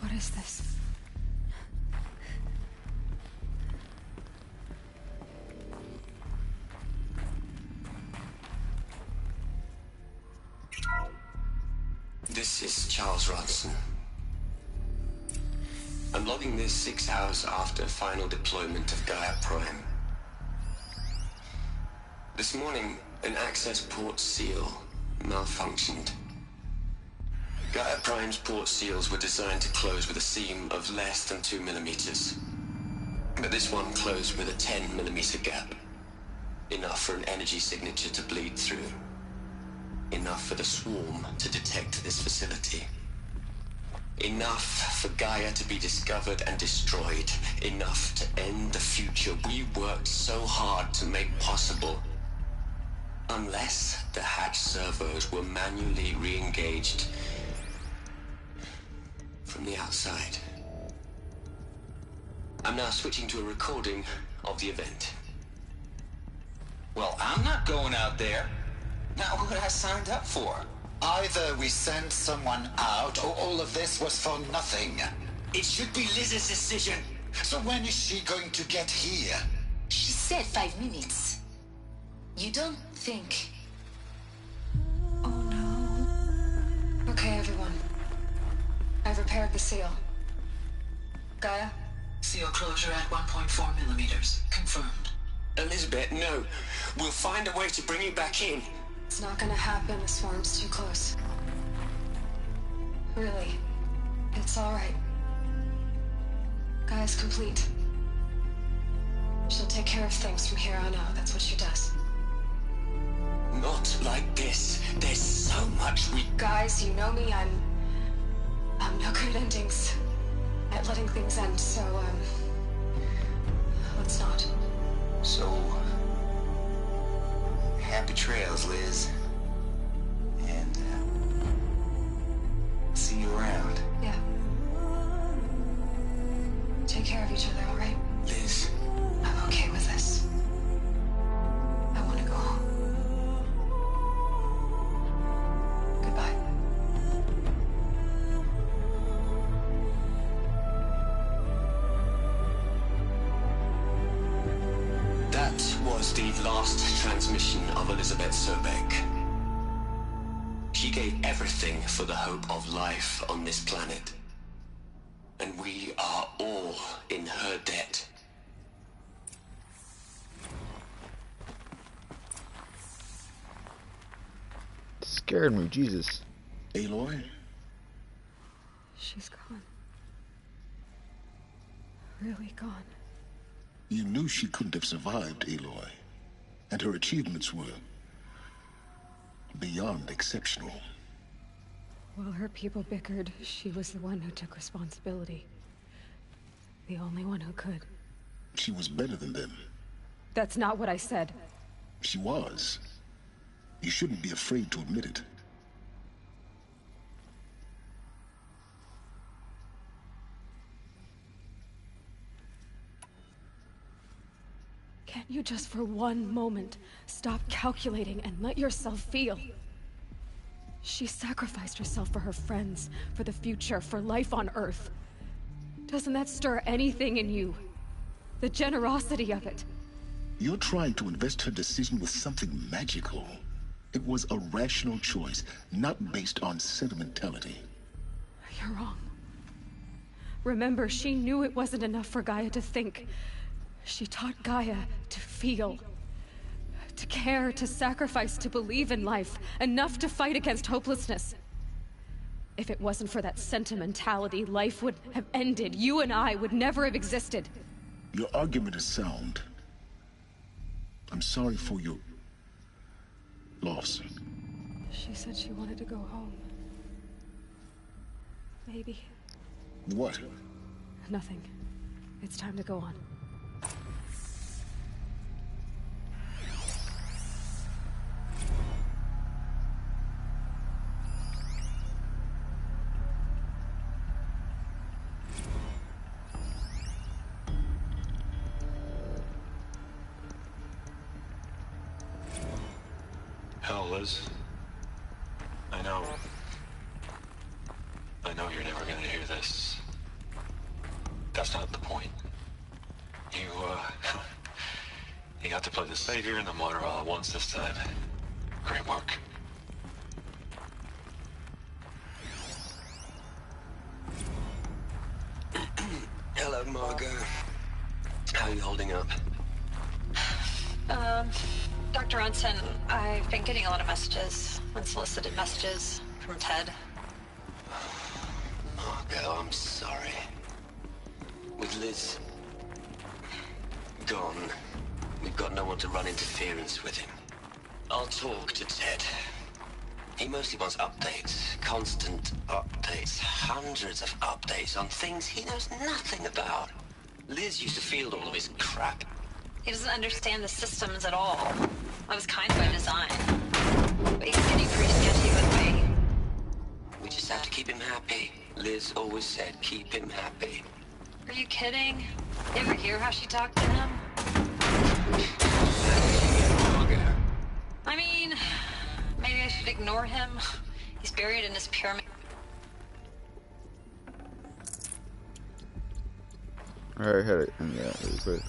What is this? This is Charles Ronson. I'm logging this 6 hours after final deployment of Gaia Prime. This morning, an access port seal malfunctioned. Gaia Prime's port seals were designed to close with a seam of less than 2 millimeters. But this one closed with a 10 millimeter gap. Enough for an energy signature to bleed through. Enough for the swarm to detect this facility. Enough for Gaia to be discovered and destroyed. Enough to end the future we worked so hard to make possible. Unless the hatch servos were manually re-engaged from the outside. I'm now switching to a recording of the event. Well, I'm not going out there. Not what I signed up for. Either we send someone out, or all of this was for nothing. It should be Liz's decision. So when is she going to get here? She said 5 minutes. You don't think... Oh no. Okay, everyone. I've repaired the seal. Gaia? Seal closure at 1.4 millimeters. Confirmed. Elizabeth, no. We'll find a way to bring you back in. It's not gonna happen. The swarm's too close. Really. It's alright. Gaia's complete. She'll take care of things from here on out. That's what she does. Not like this. There's so much we... Guys, you know me. I'm no good at endings. At letting things end, so, let's not. So... trails, Liz. And, see you around. Yeah. Take care of each other, all right? Liz. I'm okay with this. I want to go home. Goodbye. That was the last transmission of Elizabeth Sobek. She gave everything for the hope of life on this planet. And we are all in her debt. Scared me, Jesus. Aloy? She's gone. Really gone. You knew she couldn't have survived, Aloy. And her achievements were beyond exceptional. While her people bickered, she was the one who took responsibility. The only one who could. She was better than them. That's not what I said. She was. You shouldn't be afraid to admit it. Can't you just for one moment stop calculating and let yourself feel? She sacrificed herself for her friends, for the future, for life on Earth. Doesn't that stir anything in you? The generosity of it. You're trying to invest her decision with something magical. It was a rational choice, not based on sentimentality. You're wrong. Remember, she knew it wasn't enough for Gaia to think. She taught Gaia to feel. To care, to sacrifice, to believe in life. Enough to fight against hopelessness. If it wasn't for that sentimentality, life would have ended. You and I would never have existed. Your argument is sound. I'm sorry for your loss. She said she wanted to go home. Maybe. What? Nothing. It's time to go on. Hell, Liz. I know you're never gonna hear this. That's not the point. You got to play the savior and the martyr all at once this time. Great work. Hello, Margot. How are you holding up? Dr. Ronson, I've been getting a lot of messages, unsolicited messages from Ted. Margot, I'm sorry. With Liz gone, we've got no one to run interference with him. I'll talk to Ted. He mostly wants updates, constant updates, hundreds of updates on things he knows nothing about. Liz used to field all of his crap. He doesn't understand the systems at all. That was kind of by design. But he's getting pretty sketchy with me. We just have to keep him happy. Liz always said, keep him happy. Are you kidding? You ever hear how she talked to him? I mean, maybe I should ignore him. He's buried in his pyramid. Alright, hit it. Yeah, really quick.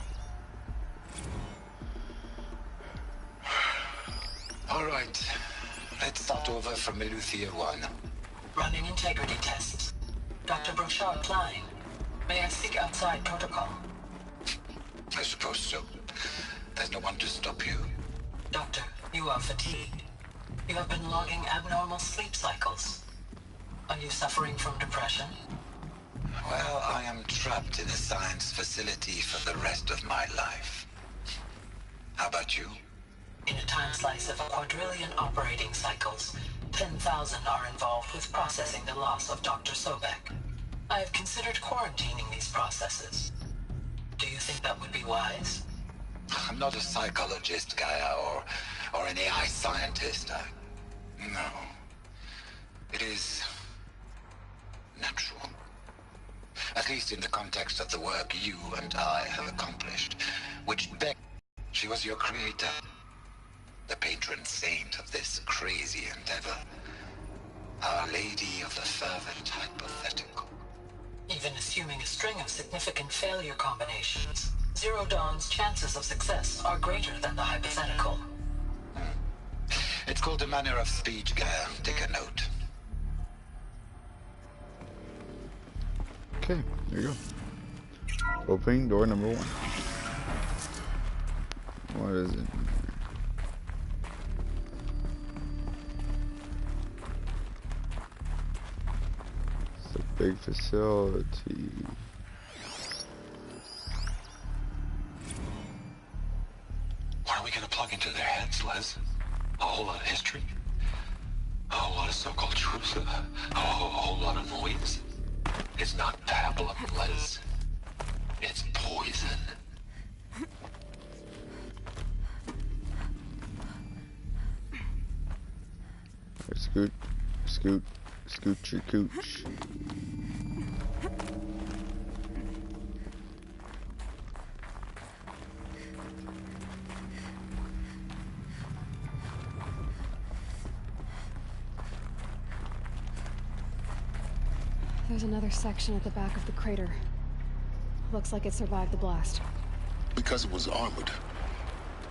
All right. Let's start over from Eleuthia 1. Running integrity tests. Dr. Brochard Klein. May I speak outside protocol? I suppose so. There's no one to stop you. Doctor, you are fatigued. You have been logging abnormal sleep cycles. Are you suffering from depression? Well, I am trapped in a science facility for the rest of my life. How about you? In a time slice of a quadrillion operating cycles, 10,000 are involved with processing the loss of Dr. Sobek. I have considered quarantining these processes. Do you think that would be wise? I'm not a psychologist, Gaia, or or an AI scientist. No. It is natural. At least in the context of the work you and I have accomplished. Which begs, she was your creator. The patron saint of this crazy endeavor. Our Lady of the Fervent Hypothetical. Even assuming a string of significant failure combinations, Zero Dawn's chances of success are greater than the hypothetical. It's called a manner of speech, Gaia. Take a note. Okay, there you go. Opening door number 1. What is it? It's a big facility. What are we gonna plug into their heads, Les? A whole lot of history? A whole lot of so-called truths? A whole lot of noise? It's not pablum, Les. It's poison. Scoot, scoot, scoot your cooch. There's another section at the back of the crater. Looks like it survived the blast. Because it was armored.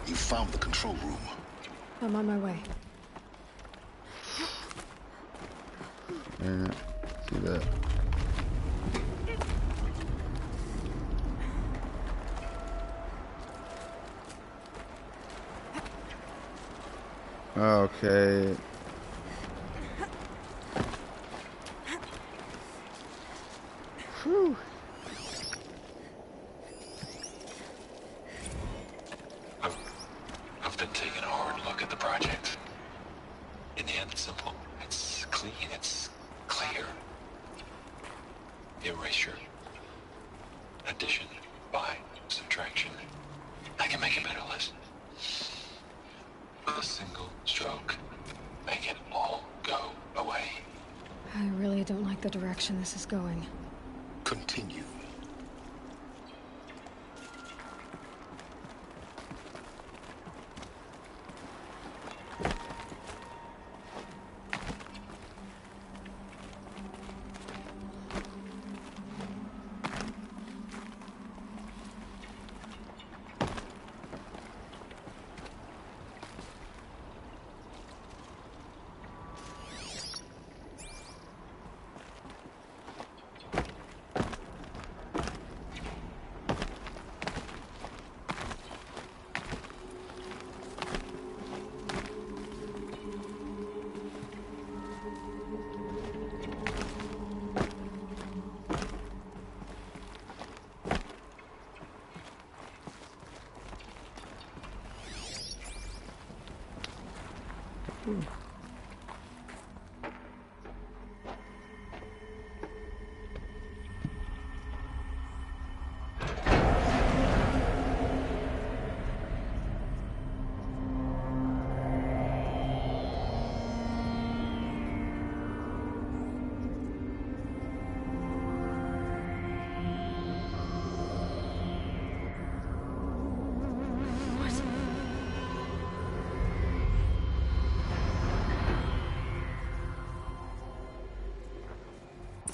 You found the control room. I'm on my way. Yeah, see that. Okay. Whew. I've been taking a hard look at the project. In the end, it's simple. It's clean. It's clear. Erasure. Addition. By. Subtraction. I can make a better list. With a single stroke. Make it all go away. I really don't like the direction this is going. Continue.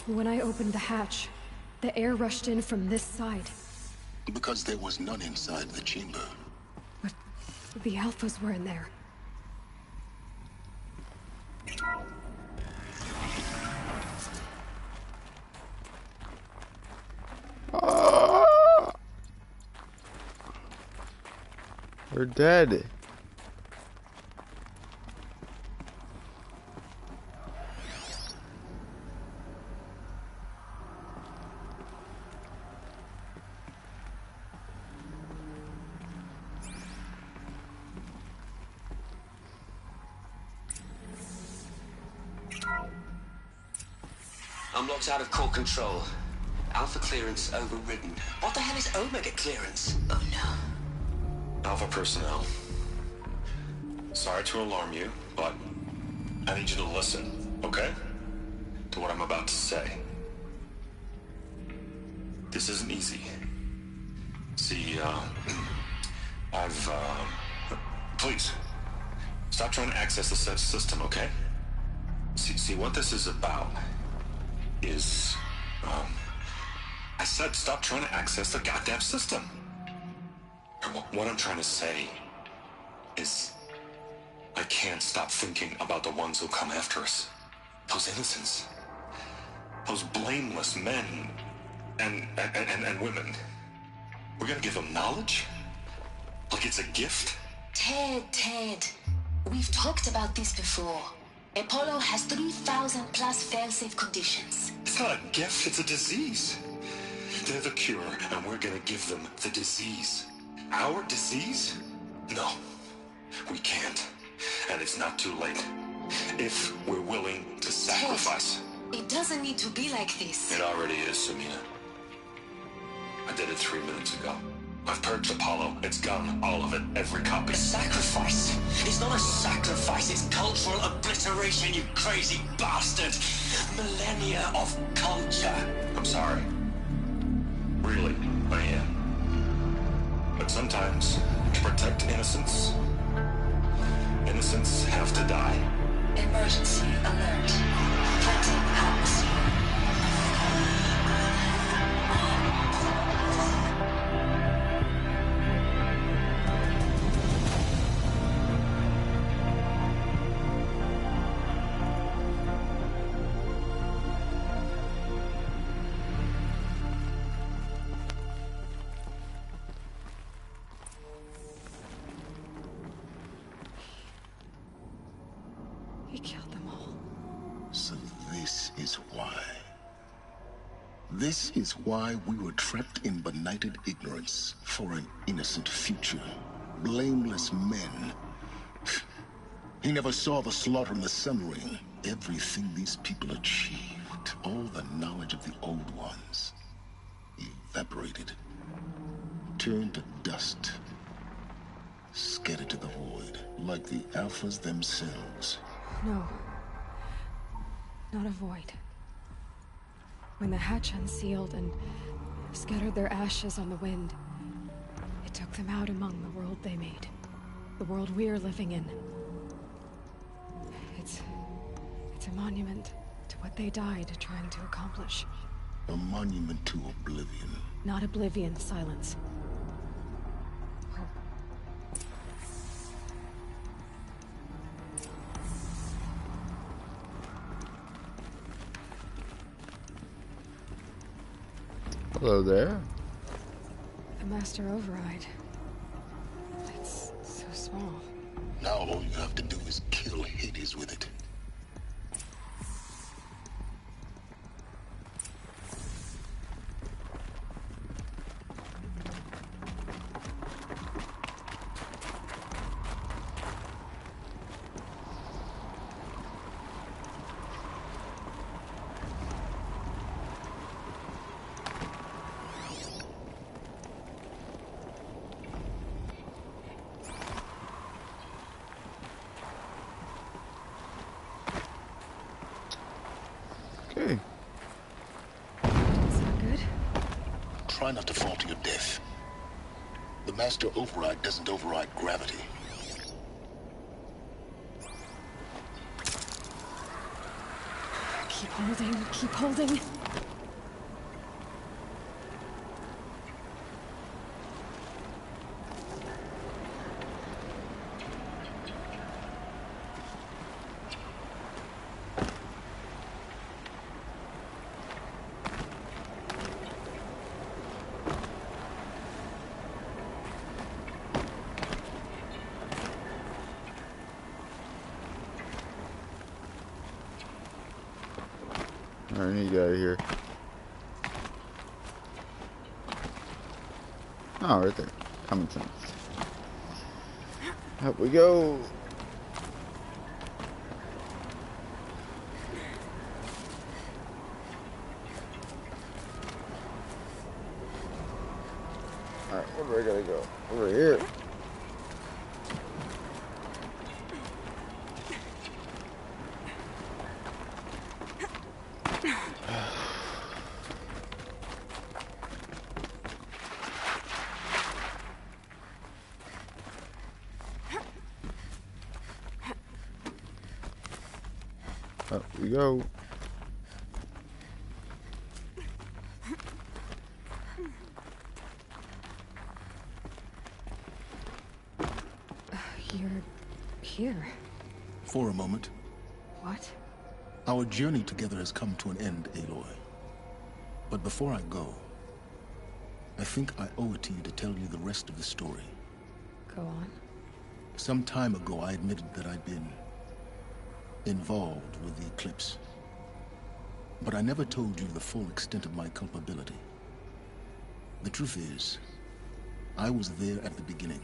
When I opened the hatch, the air rushed in from this side. Because there was none inside the chamber. But the Alphas were in there. We're dead. I'm locked out of core control. Alpha clearance overridden. What the hell is Omega clearance? Oh no. Alpha personnel. sorry to alarm you, but I need you to listen, okay? To what I'm about to say. This isn't easy. See, please, stop trying to access the system, okay? See, what this is about is, I said stop trying to access the goddamn system. What I'm trying to say is, I can't stop thinking about the ones who come after us. Those innocents. Those blameless men and women. We're gonna give them knowledge? Like it's a gift? Ted. We've talked about this before. Apollo has 3,000 plus fail-safe conditions. It's not a gift, it's a disease. They're the cure, and we're gonna give them the disease. Our disease? No, we can't. And it's not too late. If we're willing to sacrifice. Ted, it doesn't need to be like this. It already is, Samina. I did it 3 minutes ago. I've purged Apollo. It's gone. All of it. Every copy. A sacrifice? It's not a sacrifice. It's cultural obliteration, you crazy bastard. Millennia of culture. I'm sorry. Really, I am. But sometimes, to protect innocence, innocents have to die. Emergency alert. Threatening atmosphere. He killed them all. So this is why. This is why we were trapped in benighted ignorance for an innocent future. Blameless men. He never saw the slaughter in the Sun Ring. Everything these people achieved, all the knowledge of the old ones, evaporated, turned to dust, scattered to the void, like the Alphas themselves. No. Not a void. When the hatch unsealed and scattered their ashes on the wind, it took them out among the world they made. The world we're living in. It's a monument to what they died trying to accomplish. A monument to oblivion. Not oblivion, silence. Hello there. The Master Override. It's so small. Now all you have to do is kill Hades with it. Okay. Is that good? Try not to fall to your death. The Master Override doesn't override gravity. Keep holding, keep holding. I need to get out of here. Oh, right there. Common sense. Up we go. Alright, where do I gotta go? Over here. Up we go. You're here. For a moment. What? Our journey together has come to an end, Aloy. But before I go, I think I owe it to you to tell you the rest of the story. Go on. Some time ago, I admitted that I'd been involved with the Eclipse. But I never told you the full extent of my culpability. The truth is, I was there at the beginning.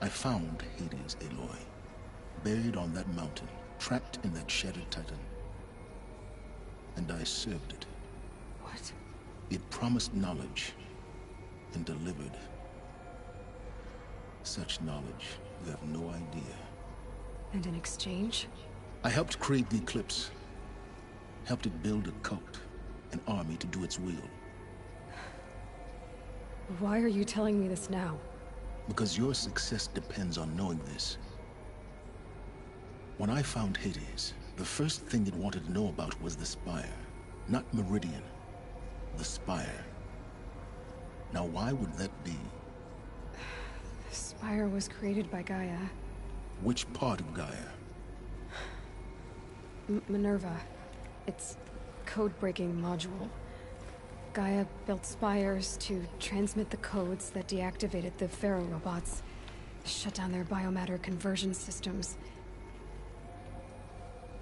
I found Hades, Aloy, buried on that mountain, trapped in that shattered titan. And I served it. What? It promised knowledge and delivered. Such knowledge, you have no idea. And in exchange? I helped create the Eclipse. Helped it build a cult, an army to do its will. Why are you telling me this now? Because your success depends on knowing this. When I found Hades, the first thing it wanted to know about was the Spire. Not Meridian. The Spire. Now why would that be? The Spire was created by Gaia. Which part of Gaia? Minerva. Its code-breaking module. Gaia built spires to transmit the codes that deactivated the Pharaoh robots, shut down their biomatter conversion systems.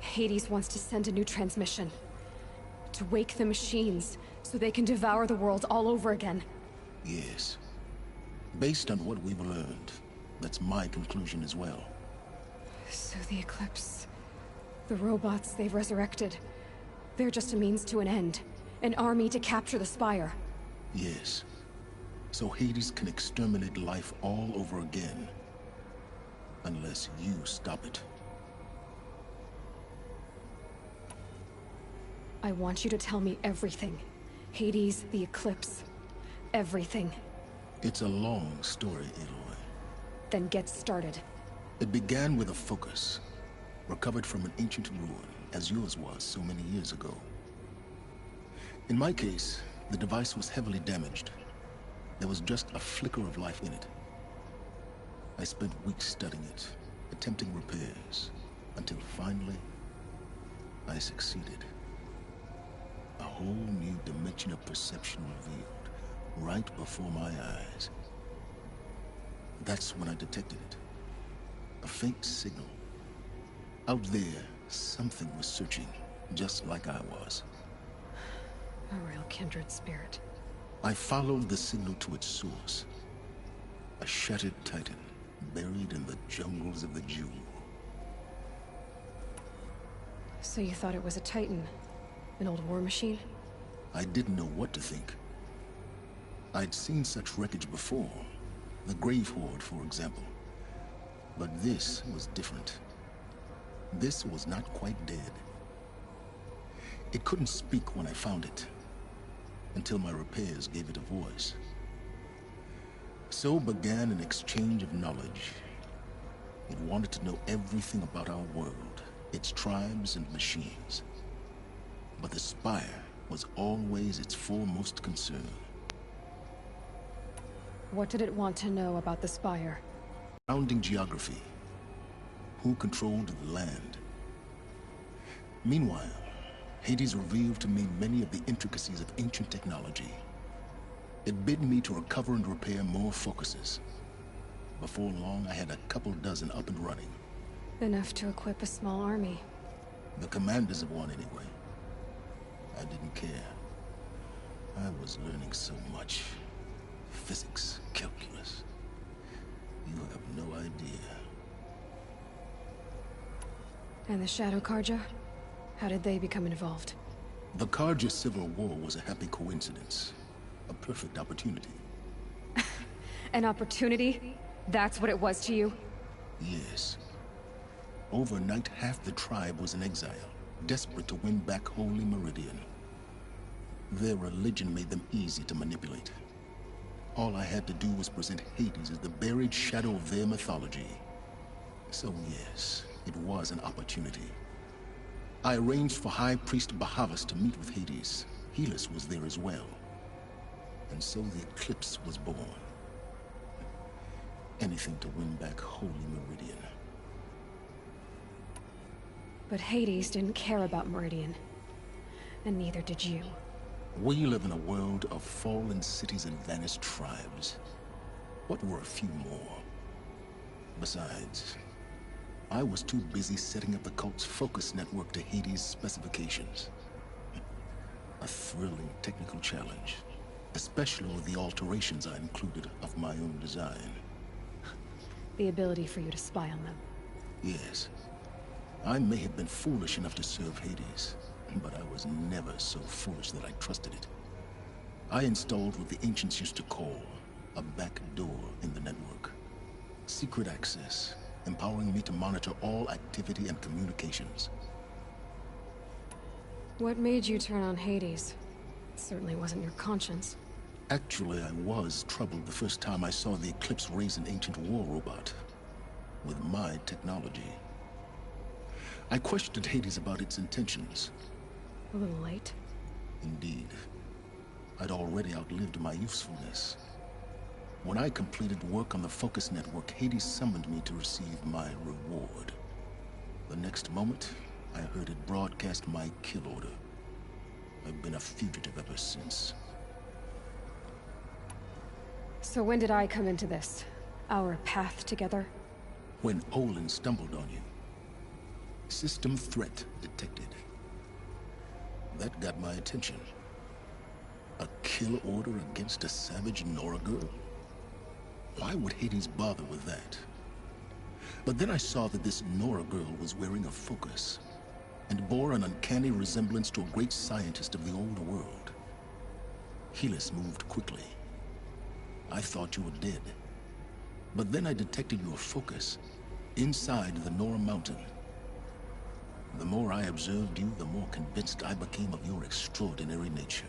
Hades wants to send a new transmission. To wake the machines, so they can devour the world all over again. Yes. Based on what we've learned, that's my conclusion as well. So the Eclipse... the robots they've resurrected... they're just a means to an end. An army to capture the Spire. Yes. So Hades can exterminate life all over again. Unless you stop it. I want you to tell me everything. Hades, the Eclipse. Everything. It's a long story, Aloy. Then get started. It began with a focus. Recovered from an ancient ruin, as yours was so many years ago. In my case, the device was heavily damaged. There was just a flicker of life in it. I spent weeks studying it, attempting repairs, until finally, I succeeded. A whole new dimension of perception revealed, right before my eyes. That's when I detected it. A faint signal. Out there, something was searching, just like I was. A real kindred spirit. I followed the signal to its source. A shattered titan, buried in the jungles of the Jewel. So you thought it was a titan? An old war machine? I didn't know what to think. I'd seen such wreckage before. The Grave Horde, for example. But this was different. This was not quite dead. It couldn't speak when I found it, until my repairs gave it a voice. So began an exchange of knowledge. It wanted to know everything about our world, its tribes and machines. But the Spire was always its foremost concern. What did it want to know about the Spire? Surrounding geography. Who controlled the land? Meanwhile, Hades revealed to me many of the intricacies of ancient technology. It bid me to recover and repair more focuses. Before long, I had a couple dozen up and running. Enough to equip a small army. The commanders of one, anyway. I didn't care. I was learning so much. Physics, calculus. You have no idea. And the Shadow Carja? How did they become involved? The Carja Civil War was a happy coincidence. A perfect opportunity. An opportunity? That's what it was to you? Yes. Overnight, half the tribe was in exile, desperate to win back Holy Meridian. Their religion made them easy to manipulate. All I had to do was present Hades as the buried shadow of their mythology. So yes, it was an opportunity. I arranged for High Priest Bahavas to meet with Hades. Helis was there as well. And so the Eclipse was born. Anything to win back Holy Meridian. But Hades didn't care about Meridian. And neither did you. We live in a world of fallen cities and vanished tribes. What were a few more? Besides, I was too busy setting up the cult's focus network to Hades' specifications. A thrilling technical challenge, especially with the alterations I included of my own design. The ability for you to spy on them. Yes. I may have been foolish enough to serve Hades, but I was never so foolish that I trusted it. I installed what the ancients used to call a back door in the network. Secret access, empowering me to monitor all activity and communications. What made you turn on Hades? It certainly wasn't your conscience. Actually, I was troubled the first time I saw the Eclipse raise an ancient war robot. With my technology. I questioned Hades about its intentions. A little late. Indeed. I'd already outlived my usefulness. When I completed work on the Focus Network, Hades summoned me to receive my reward. The next moment, I heard it broadcast my kill order. I've been a fugitive ever since. So when did I come into this? Our path together? When Olin stumbled on you. System threat detected. That got my attention. A kill order against a savage Nora girl? Why would Hades bother with that? But then I saw that this Nora girl was wearing a focus, and bore an uncanny resemblance to a great scientist of the old world. Helis moved quickly. I thought you were dead. But then I detected your focus inside the Nora mountain. The more I observed you, the more convinced I became of your extraordinary nature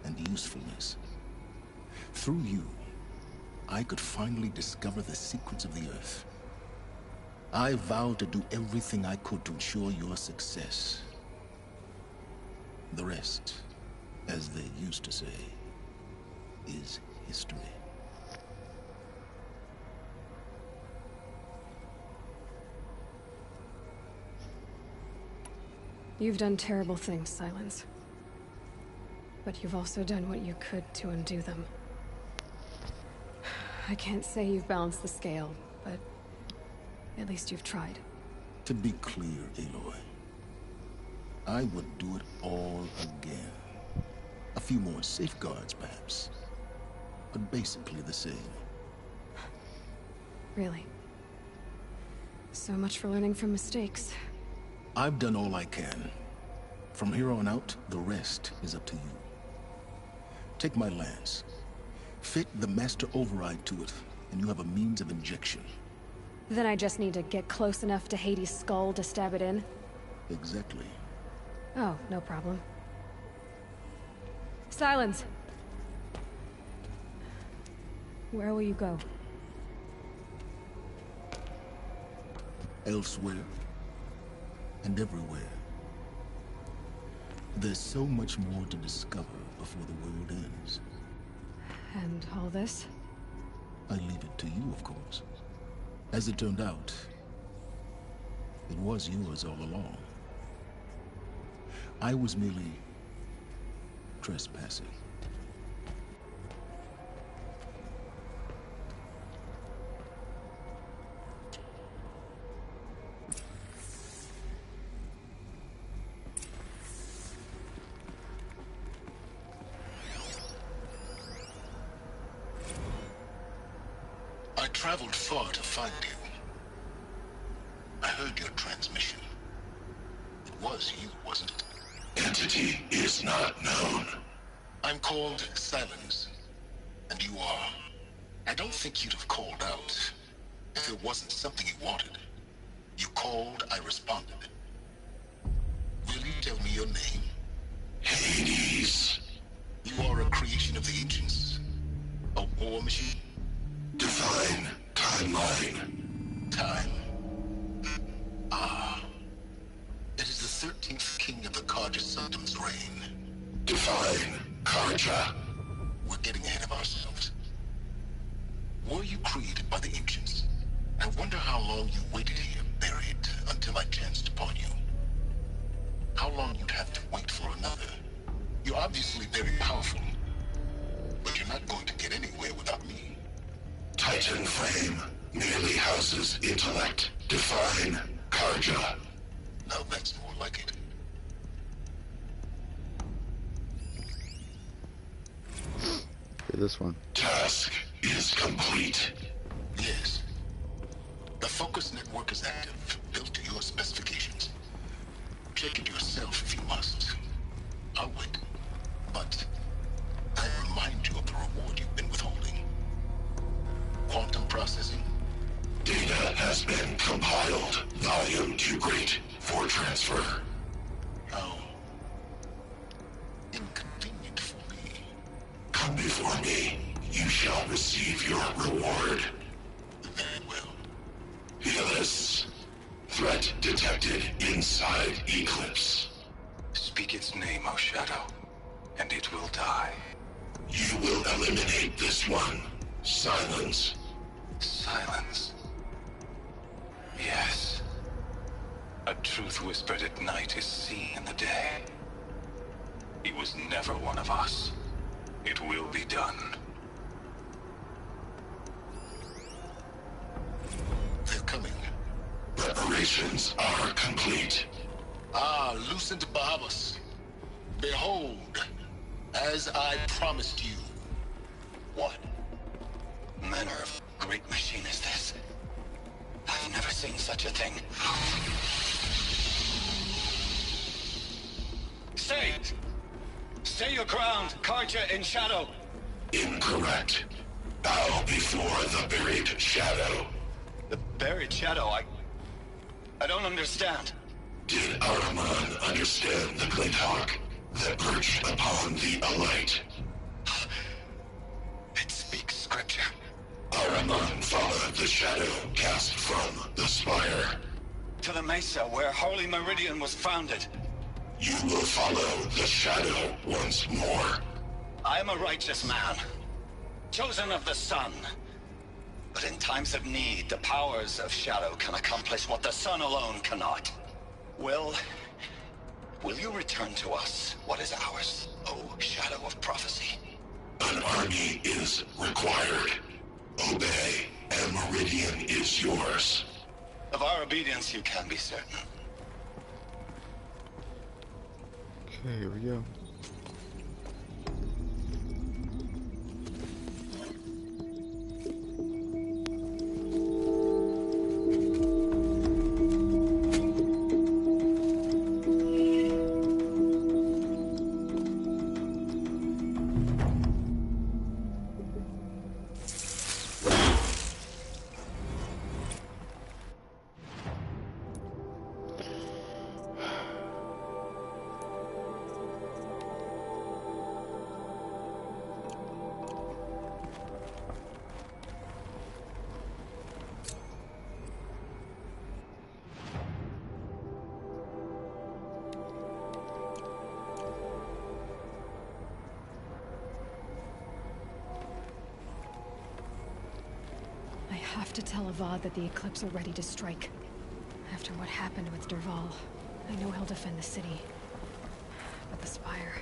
and usefulness. Through you, I could finally discover the secrets of the Earth. I vowed to do everything I could to ensure your success. The rest, as they used to say, is history. You've done terrible things, Silence. But you've also done what you could to undo them. I can't say you've balanced the scale, but at least you've tried. To be clear, Aloy, I would do it all again. A few more safeguards, perhaps, but basically the same. Really? So much for learning from mistakes. I've done all I can. From here on out, the rest is up to you. Take my lance. Fit the Master Override to it, and you have a means of injection. Then I just need to get close enough to Hades' skull to stab it in? Exactly. Oh, no problem. Silence! Where will you go? Elsewhere. And everywhere. There's so much more to discover before the world ends. And all this? I leave it to you, of course. As it turned out, it was yours all along. I was merely trespassing. I traveled far to find you. I heard your transmission. It was you, wasn't it? Entity is not known. I'm called Silence, and you are. I don't think you'd have called out if it wasn't something you wanted. You called, I responded. Will you tell me your name? Hades. You are a creation of the ancients. A war machine. Divine timeline. Time. Ah. It Define Karja. We're getting ahead of ourselves. Were you created by the ancients? I wonder how long you waited here, buried, until I chanced upon you. How long you'd have to wait for another. You're obviously very powerful, but you're not going to get anywhere without me. Titan Flame merely houses intellect. Define Karja. Now that's more like it. Okay, this one. Task is complete. Yes. The focus network is active, built to your specifications. Check it yourself if you must. I'll wait. But I remind you of the reward you've been withholding. Quantum processing. Data has been compiled. Volume too great for transfer. How inconvenient for me. Come before me. You shall receive your reward. Very well. Helis. Threat detected inside Eclipse. Speak its name, O Shadow, and it will die. You will eliminate this one. Silence. Silence. Yes. A truth whispered at night is seen in the day. He was never one of us. It will be done. They're coming. Preparations are complete. Ah, Lucent Bahamas. Behold, as I promised you. What manner of great machine is this? I've never seen such a thing. Stay! Stay your ground, Karja in Shadow! Incorrect. Bow before the buried shadow. The buried shadow? I don't understand. Did Ahriman understand the Glint Hawk that perched upon the Alight? It speaks scripture. Ahriman followed the shadow cast from the spire. To the Mesa, where Holy Meridian was founded. You will follow the shadow once more. I am a righteous man, chosen of the sun. But in times of need, the powers of shadow can accomplish what the sun alone cannot. Will you return to us what is ours, O Shadow of Prophecy? An army is required. Obey, and Meridian is yours. Of our obedience you can be certain. Okay, here we go. I have to tell Avad that the Eclipse are ready to strike. After what happened with Dervahl, I know he'll defend the city. But the Spire...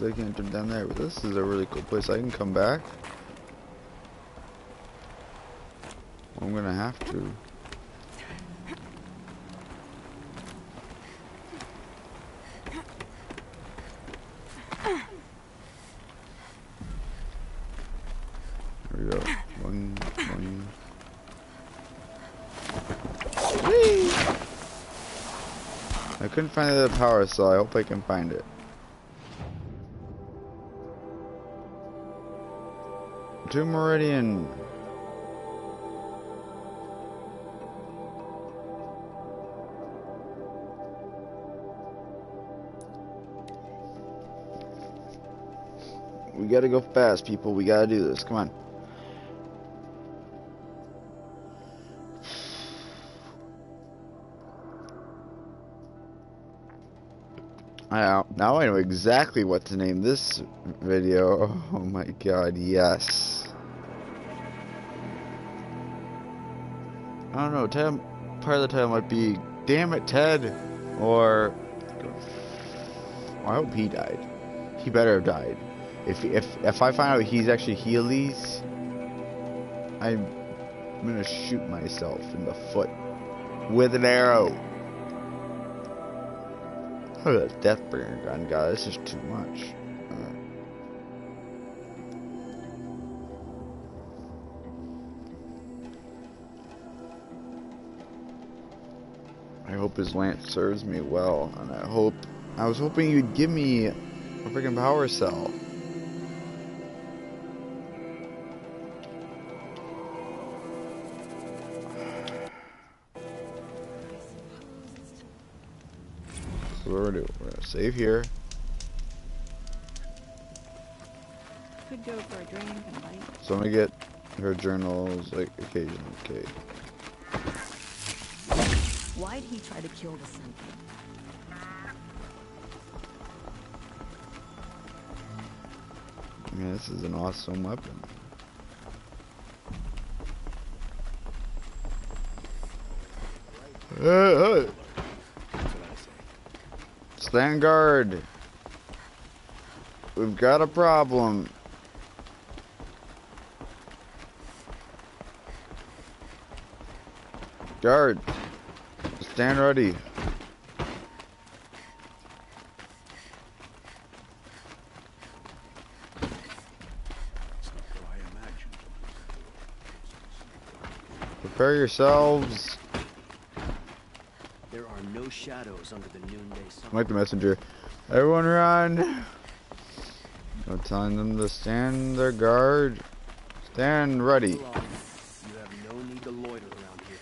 I can enter down there, but this is a really cool place. I can come back. I'm gonna have to. There we go. One. Whee! I couldn't find the power, so I hope I can find it. To Meridian. We gotta go fast, people. We gotta do this. Come on. Now I know exactly what to name this video. Oh my god, yes. I don't know, part of the title might be Damn It Ted, or I hope he died. He better have died. If I find out he's actually Healy's, I'm gonna shoot myself in the foot with an arrow. Oh, that Deathbringer gun, God, this is too much. I hope his lance serves me well, and I was hoping you'd give me a freaking power cell. So what we're gonna do? We're gonna save here. Could go for a drink and bite. So I'm gonna get her journals like occasionally. Okay. Why'd he try to kill the Sentinel? Man, this is an awesome weapon. Hey. Stand guard. We've got a problem. Guard. Stand ready. Prepare yourselves. There are no shadows under the noonday sun. I'm like the messenger. Everyone run. I'm telling them to stand their guard. Stand ready. You have no need to loiter around here.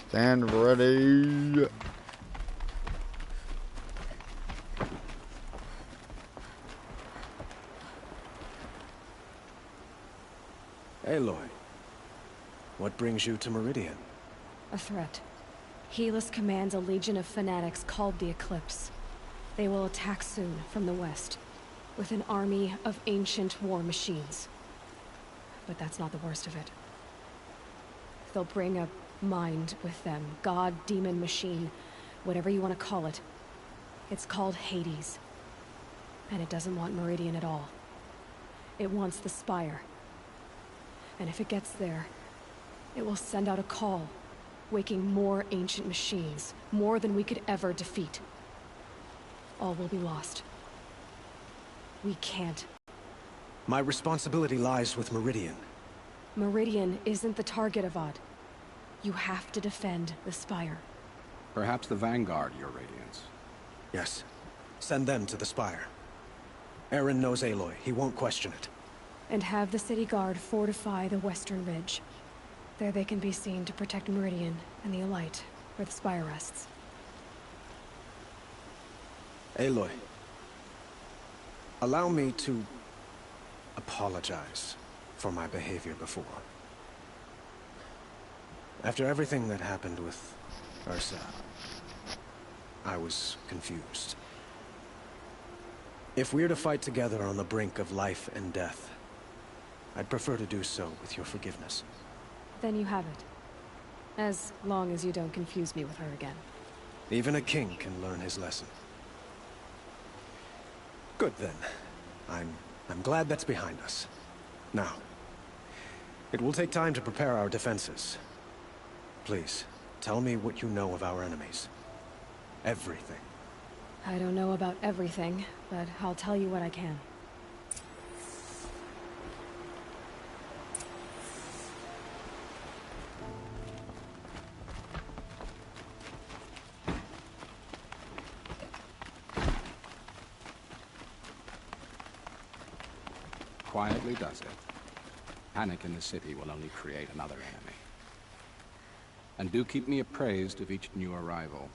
Stand ready. Aloy, what brings you to Meridian? A threat. Helis commands a legion of fanatics called the Eclipse. They will attack soon from the west, with an army of ancient war machines. But that's not the worst of it. They'll bring a mind with them. God, demon, machine, whatever you want to call it. It's called Hades. And it doesn't want Meridian at all. It wants the Spire. And if it gets there, it will send out a call, waking more ancient machines, more than we could ever defeat. All will be lost. We can't. My responsibility lies with Meridian. Meridian isn't the target, Avad. You have to defend the Spire. Perhaps the Vanguard, Your Radiance. Yes. Send them to the Spire. Eren knows Aloy. He won't question it. And have the City Guard fortify the Western Ridge. There they can be seen to protect Meridian and the Elite, where the Spire rests. Aloy, allow me to apologize for my behavior before. After everything that happened with Ursa, I was confused. If we're to fight together on the brink of life and death, I'd prefer to do so with your forgiveness. Then you have it. As long as you don't confuse me with her again. Even a king can learn his lesson. Good then. I'm glad that's behind us. Now, it will take time to prepare our defenses. Please, tell me what you know of our enemies. Everything. I don't know about everything, but I'll tell you what I can. Quietly does it. Panic in the city will only create another enemy. And do keep me appraised of each new arrival.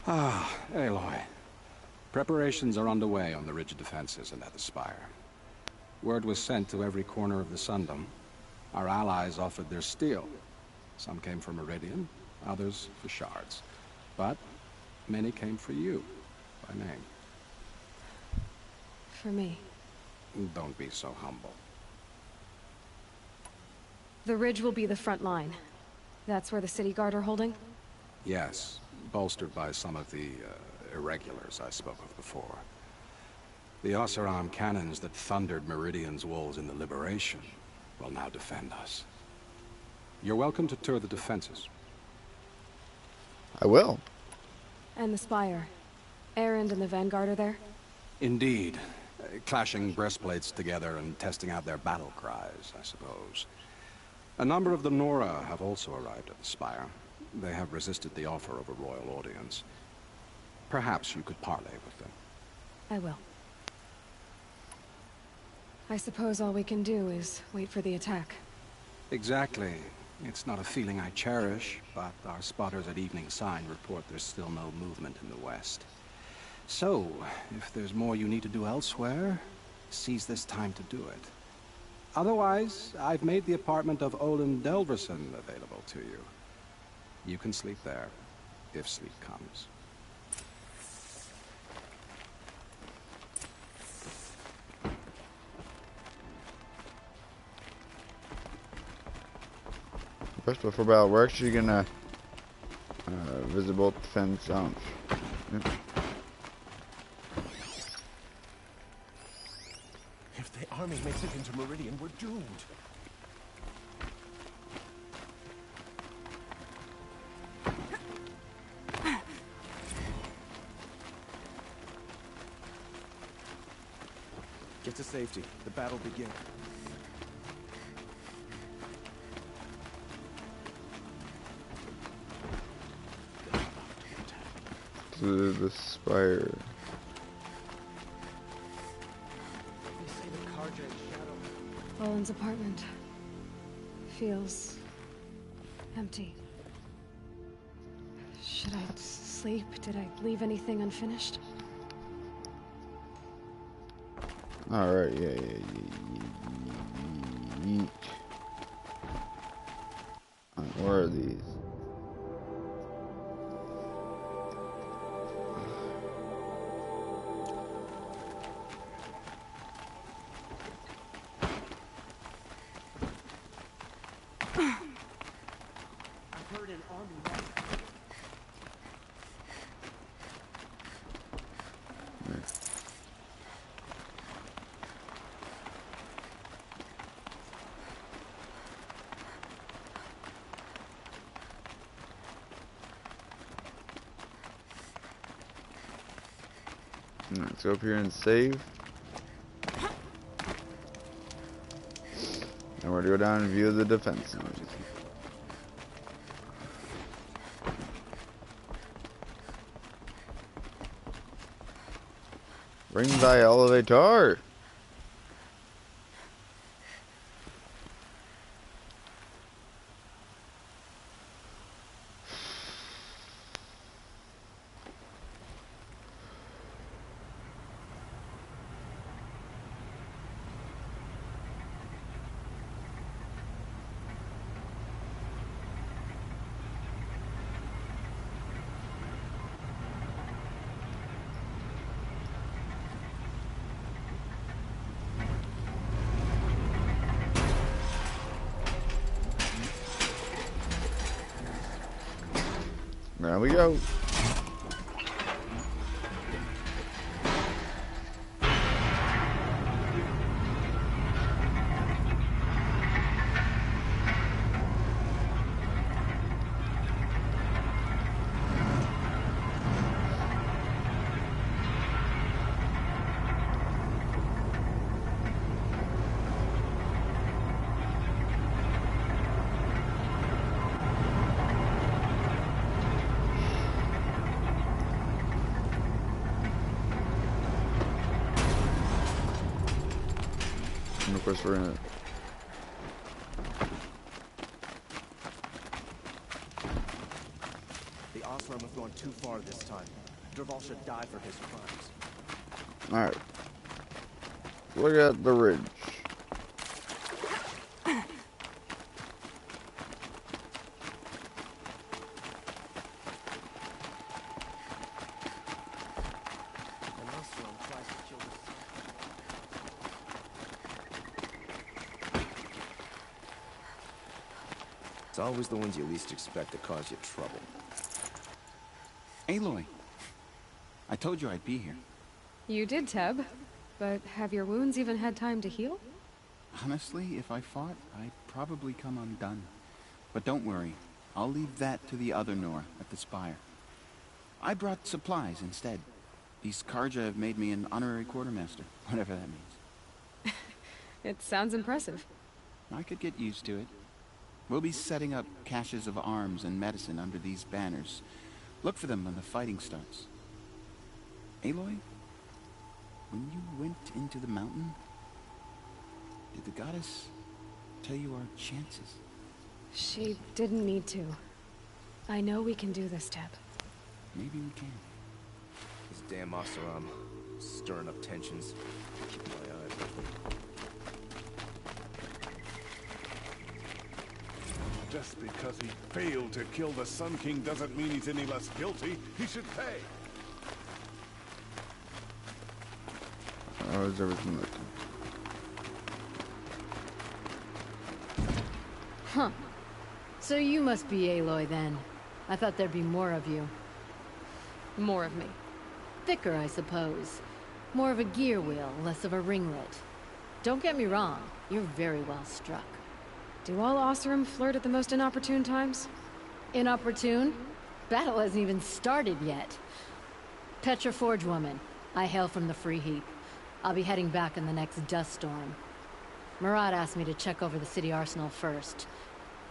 Ah, Aloy. Preparations are underway on the ridge defenses and at the Spire. Word was sent to every corner of the Sundom. Our allies offered their steel. Some came for Meridian, others for shards. But Many came for you, by name. For me. Don't be so humble. The ridge will be the front line. That's where the city guard are holding? Yes, bolstered by some of the irregulars I spoke of before. The Oseram cannons that thundered Meridian's walls in the Liberation will now defend us. You're welcome to tour the defenses. I will. And the Spire. Erend and the Vanguard are there? Indeed. Clashing breastplates together and testing out their battle cries, I suppose. A number of the Nora have also arrived at the Spire. They have resisted the offer of a royal audience. Perhaps you could parley with them. I will. I suppose all we can do is wait for the attack. Exactly. It's not a feeling I cherish, but our spotters at Evening Sign report there's still no movement in the west. So, if there's more you need to do elsewhere, seize this time to do it. Otherwise, I've made the apartment of Olin Delverson available to you. You can sleep there, if sleep comes. First, before battle, we're actually gonna visit both defense zones. Yep. If the army makes it into Meridian, we're doomed. Get to safety. The battle begins. To the Spire. Olin's apartment feels empty. Should I sleep? Did I leave anything unfinished? Alright, yeah. Where are these? Let's go up here and save. And we're to go down and view the defense zone. Ring thy elevator. There we go. And of course we're in it. The Oseram have gone too far this time. Dervahl should die for his crimes. Alright. Look at the ridge. always the ones you least expect to cause you trouble. Aloy, I told you I'd be here. You did, Teb. But have your wounds even had time to heal? Honestly, if I fought, I'd probably come undone. But don't worry, I'll leave that to the other Nora at the Spire. I brought supplies instead. These Karja have made me an honorary quartermaster, whatever that means. It sounds impressive. I could get used to it. We'll be setting up caches of arms and medicine under these banners. Look for them when the fighting starts. Aloy, when you went into the mountain, did the goddess tell you our chances? She didn't need to. I know we can do this, Teb. Maybe we can. This damn Oseram stirring up tensions. Keep my eyes open. Just because he failed to kill the Sun King doesn't mean he's any less guilty. He should pay. How is everything looking? Huh. So you must be Aloy then. I thought there'd be more of you. More of me. Thicker, I suppose. More of a gear wheel, less of a ringlet. Don't get me wrong, you're very well struck. Do all Oseram flirt at the most inopportune times? Inopportune? Battle hasn't even started yet. Petra Forge woman. I hail from the Free Heap. I'll be heading back in the next dust storm. Murad asked me to check over the city arsenal first.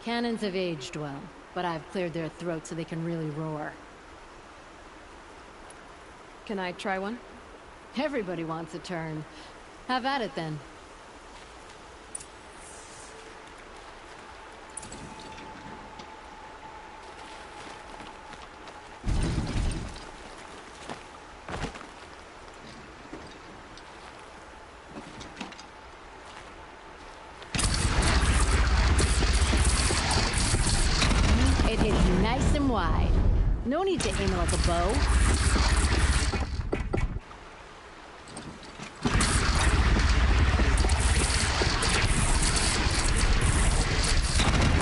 Cannons have aged well, but I've cleared their throats so they can really roar. Can I try one? Everybody wants a turn. Have at it then. It hits nice and wide. No need to aim it like a bow.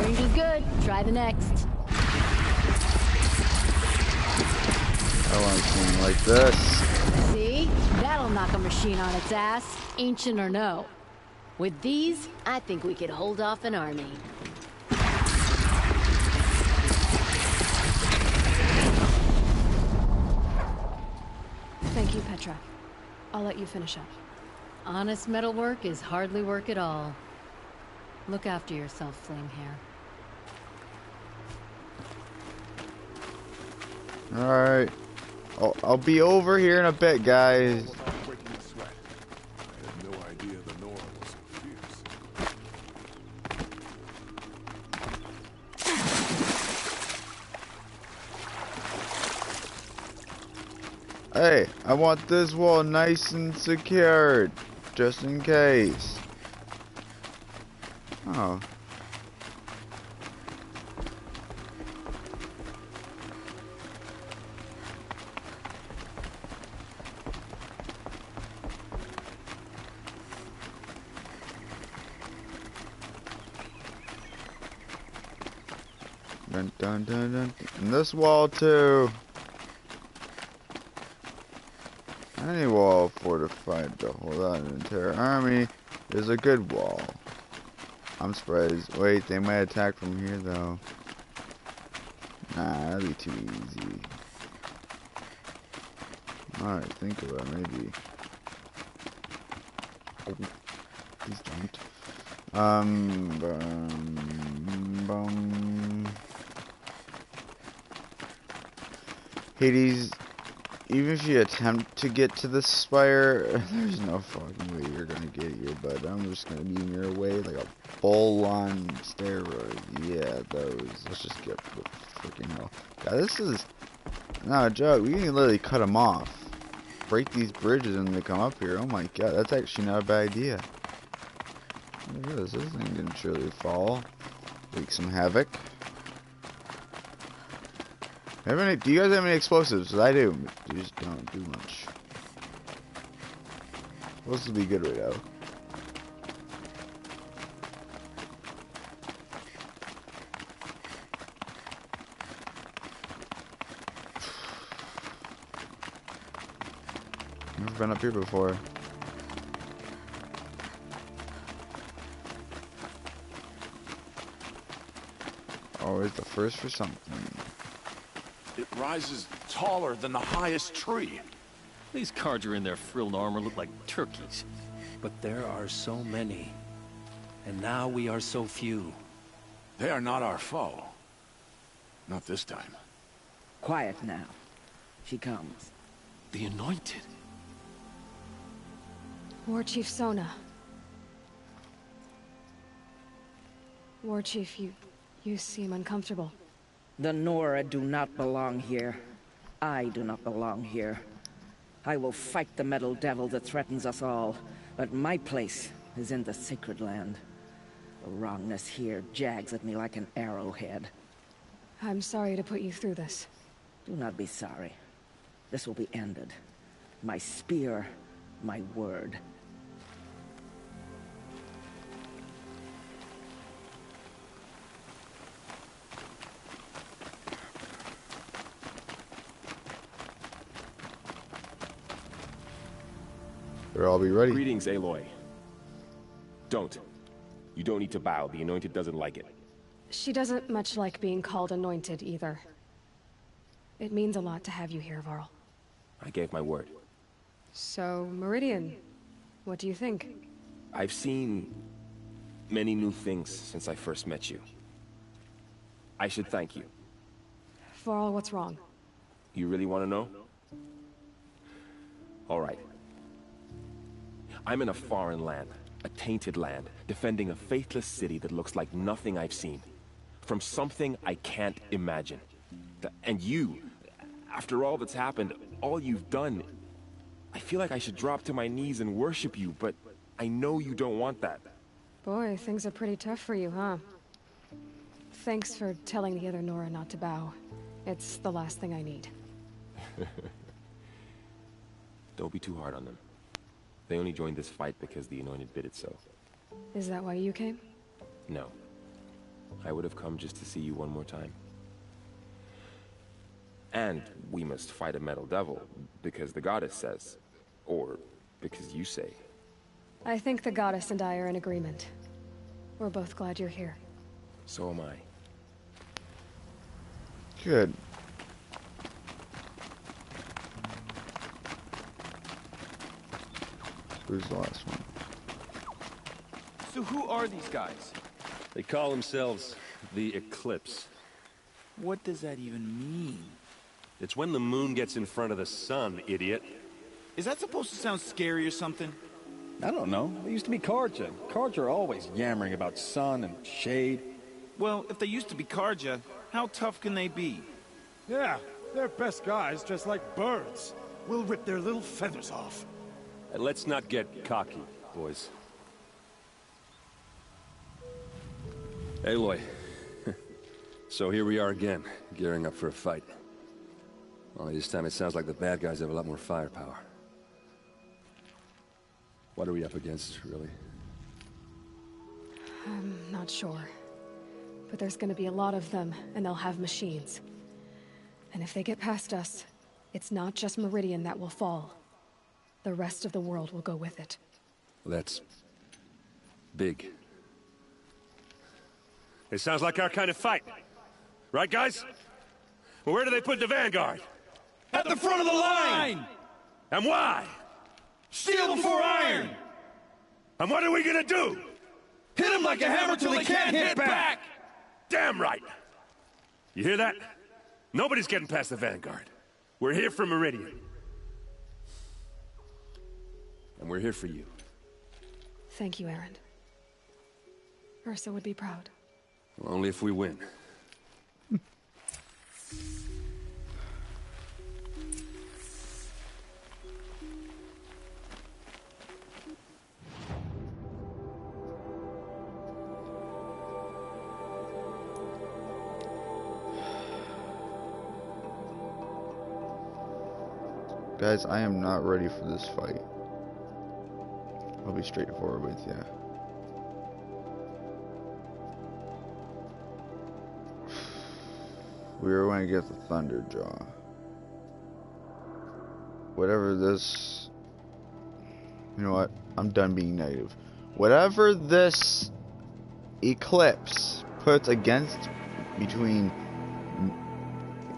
Range is good. Try the next. I want something like this. See? That'll knock a machine on its ass, ancient or no. With these, I think we could hold off an army. Thank you, Petra. I'll let you finish up. Honest metalwork is hardly work at all. Look after yourself, Flamehair. Alright. I'll be over here in a bit, guys. Breaking a sweat. I had no idea the Nora was so fierce. Hey, I want this wall nice and secured, just in case. Oh. Dun dun dun dun. And this wall too. Any wall fortified to hold out an entire army is a good wall. I'm surprised. Wait, they might attack from here though. Nah, that'd be too easy. Alright, think about it, maybe. Oh, please don't. Hades, even if you attempt to get to the spire, there's no fucking way you're gonna get here, but I'm just gonna be in your way like a full-on steroid. Yeah, those. Let's just get the freaking hell. God, this is not a joke. We can literally cut them off. Break these bridges and they come up here. Oh my god, that's actually not a bad idea. Look at this. This thing didn't truly fall. Wreak some havoc. Do you guys have any explosives? 'Cause I do. You just don't do much. Supposed to be good right now. Never been up here before. Always the first for something. It rises taller than the highest tree. These Carja in their frilled armor look like turkeys. But there are so many. And now we are so few. They are not our foe. Not this time. Quiet now. She comes. The Anointed. War Chief Sona. War Chief, you seem uncomfortable. The Nora do not belong here. I do not belong here. I will fight the metal devil that threatens us all, but my place is in the Sacred Land. The wrongness here jags at me like an arrowhead. I'm sorry to put you through this. Do not be sorry. This will be ended. My spear, my word. They'll all be ready. Greetings, Aloy. Don't. You don't need to bow. The Anointed doesn't like it. She doesn't much like being called Anointed either. It means a lot to have you here, Varl. I gave my word. So, Meridian, what do you think? I've seen many new things since I first met you. I should thank you. Varl, what's wrong? You really want to know? All right. I'm in a foreign land, a tainted land, defending a faithless city that looks like nothing I've seen. From something I can't imagine. And you, after all that's happened, all you've done, I feel like I should drop to my knees and worship you, but I know you don't want that. Boy, things are pretty tough for you, huh? Thanks for telling the other Nora not to bow. It's the last thing I need. Don't be too hard on them. They only joined this fight because the Anointed bid it so. Is that why you came? No. I would have come just to see you one more time. And we must fight a metal devil, because the goddess says. Or because you say. I think the goddess and I are in agreement. We're both glad you're here. So am I. Good. Who's the last one? So who are these guys? They call themselves the Eclipse. What does that even mean? It's when the moon gets in front of the sun, idiot. Is that supposed to sound scary or something? I don't know. They used to be Carja. Carja are always yammering about sun and shade. Well, if they used to be Carja, how tough can they be? Yeah, they're best guys dressed like birds. We'll rip their little feathers off. And let's not get cocky, boys. Aloy. So here we are again, gearing up for a fight. Only this time it sounds like the bad guys have a lot more firepower. What are we up against, really? I'm not sure. But there's gonna be a lot of them, and they'll have machines. And if they get past us, it's not just Meridian that will fall. The rest of the world will go with it. That's big. It sounds like our kind of fight. Right, guys? Well, where do they put the Vanguard? At the front of the line! And why? Steel before iron! And what are we gonna do? Hit them like a hammer till they can't hit back! Damn right! You hear that? Nobody's getting past the Vanguard. We're here for Meridian. And we're here for you. Thank you, Erend. Ursa would be proud. Well, only if we win. Guys, I am not ready for this fight. I'll be straightforward with you. We are going to get the Thunderjaw. Whatever this You know what? I'm done being negative. Whatever this eclipse puts against between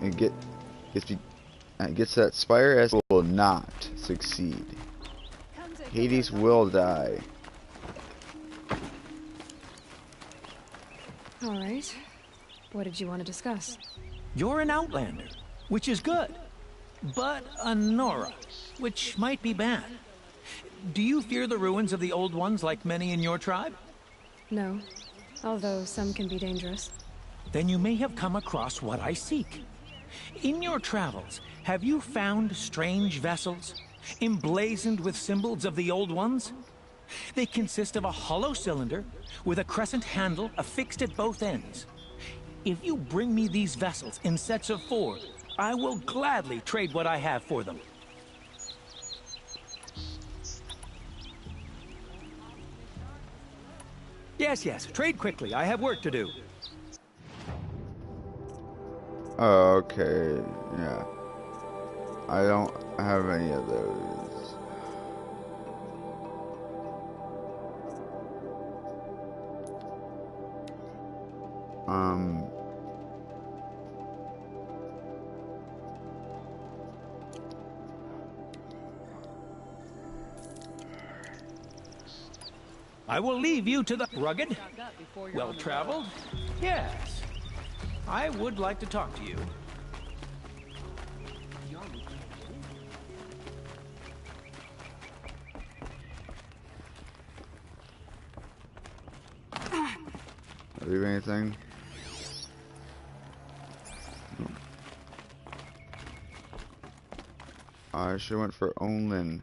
and gets that Spire S will not succeed. Hades will die. All right. What did you want to discuss? You're an Outlander, which is good. But a Nora, which might be bad. Do you fear the ruins of the Old Ones like many in your tribe? No, although some can be dangerous. Then you may have come across what I seek. In your travels, have you found strange vessels, emblazoned with symbols of the Old Ones? They consist of a hollow cylinder with a crescent handle affixed at both ends. If you bring me these vessels in sets of 4, I will gladly trade what I have for them. Yes, trade quickly. I have work to do. Oh, okay, yeah. I don't have any of those. I will leave you to the rugged, well-traveled. Yes, I would like to talk to you. Leave anything? No. I should have went for Onlin.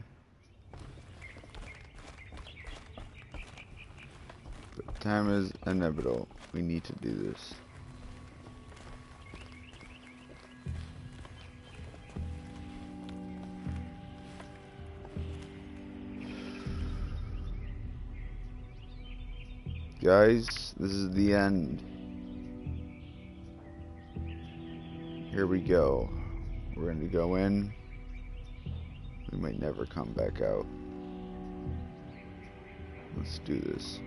But time is inevitable. We need to do this. Guys, this is the end. Here we go. We're going to go in. We might never come back out. Let's do this.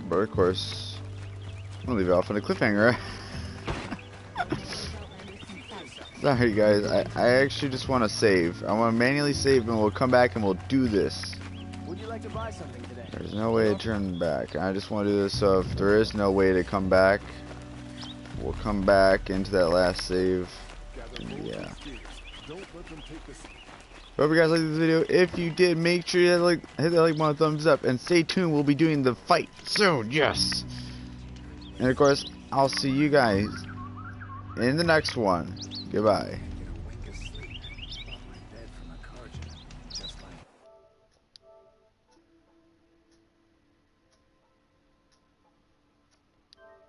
But of course, I'll leave it off on a cliffhanger. Sorry guys, I actually just want to save. I want to manually save and we'll come back and we'll do this. Would you like to buy something today? There's no way to turn back. I just want to do this, so if there is no way to come back, we'll come back into that last save. And yeah. Hope you guys liked this video. If you did, make sure you hit that like button, thumbs up, and stay tuned. We'll be doing the fight soon. Yes. And of course, I'll see you guys in the next one. Goodbye.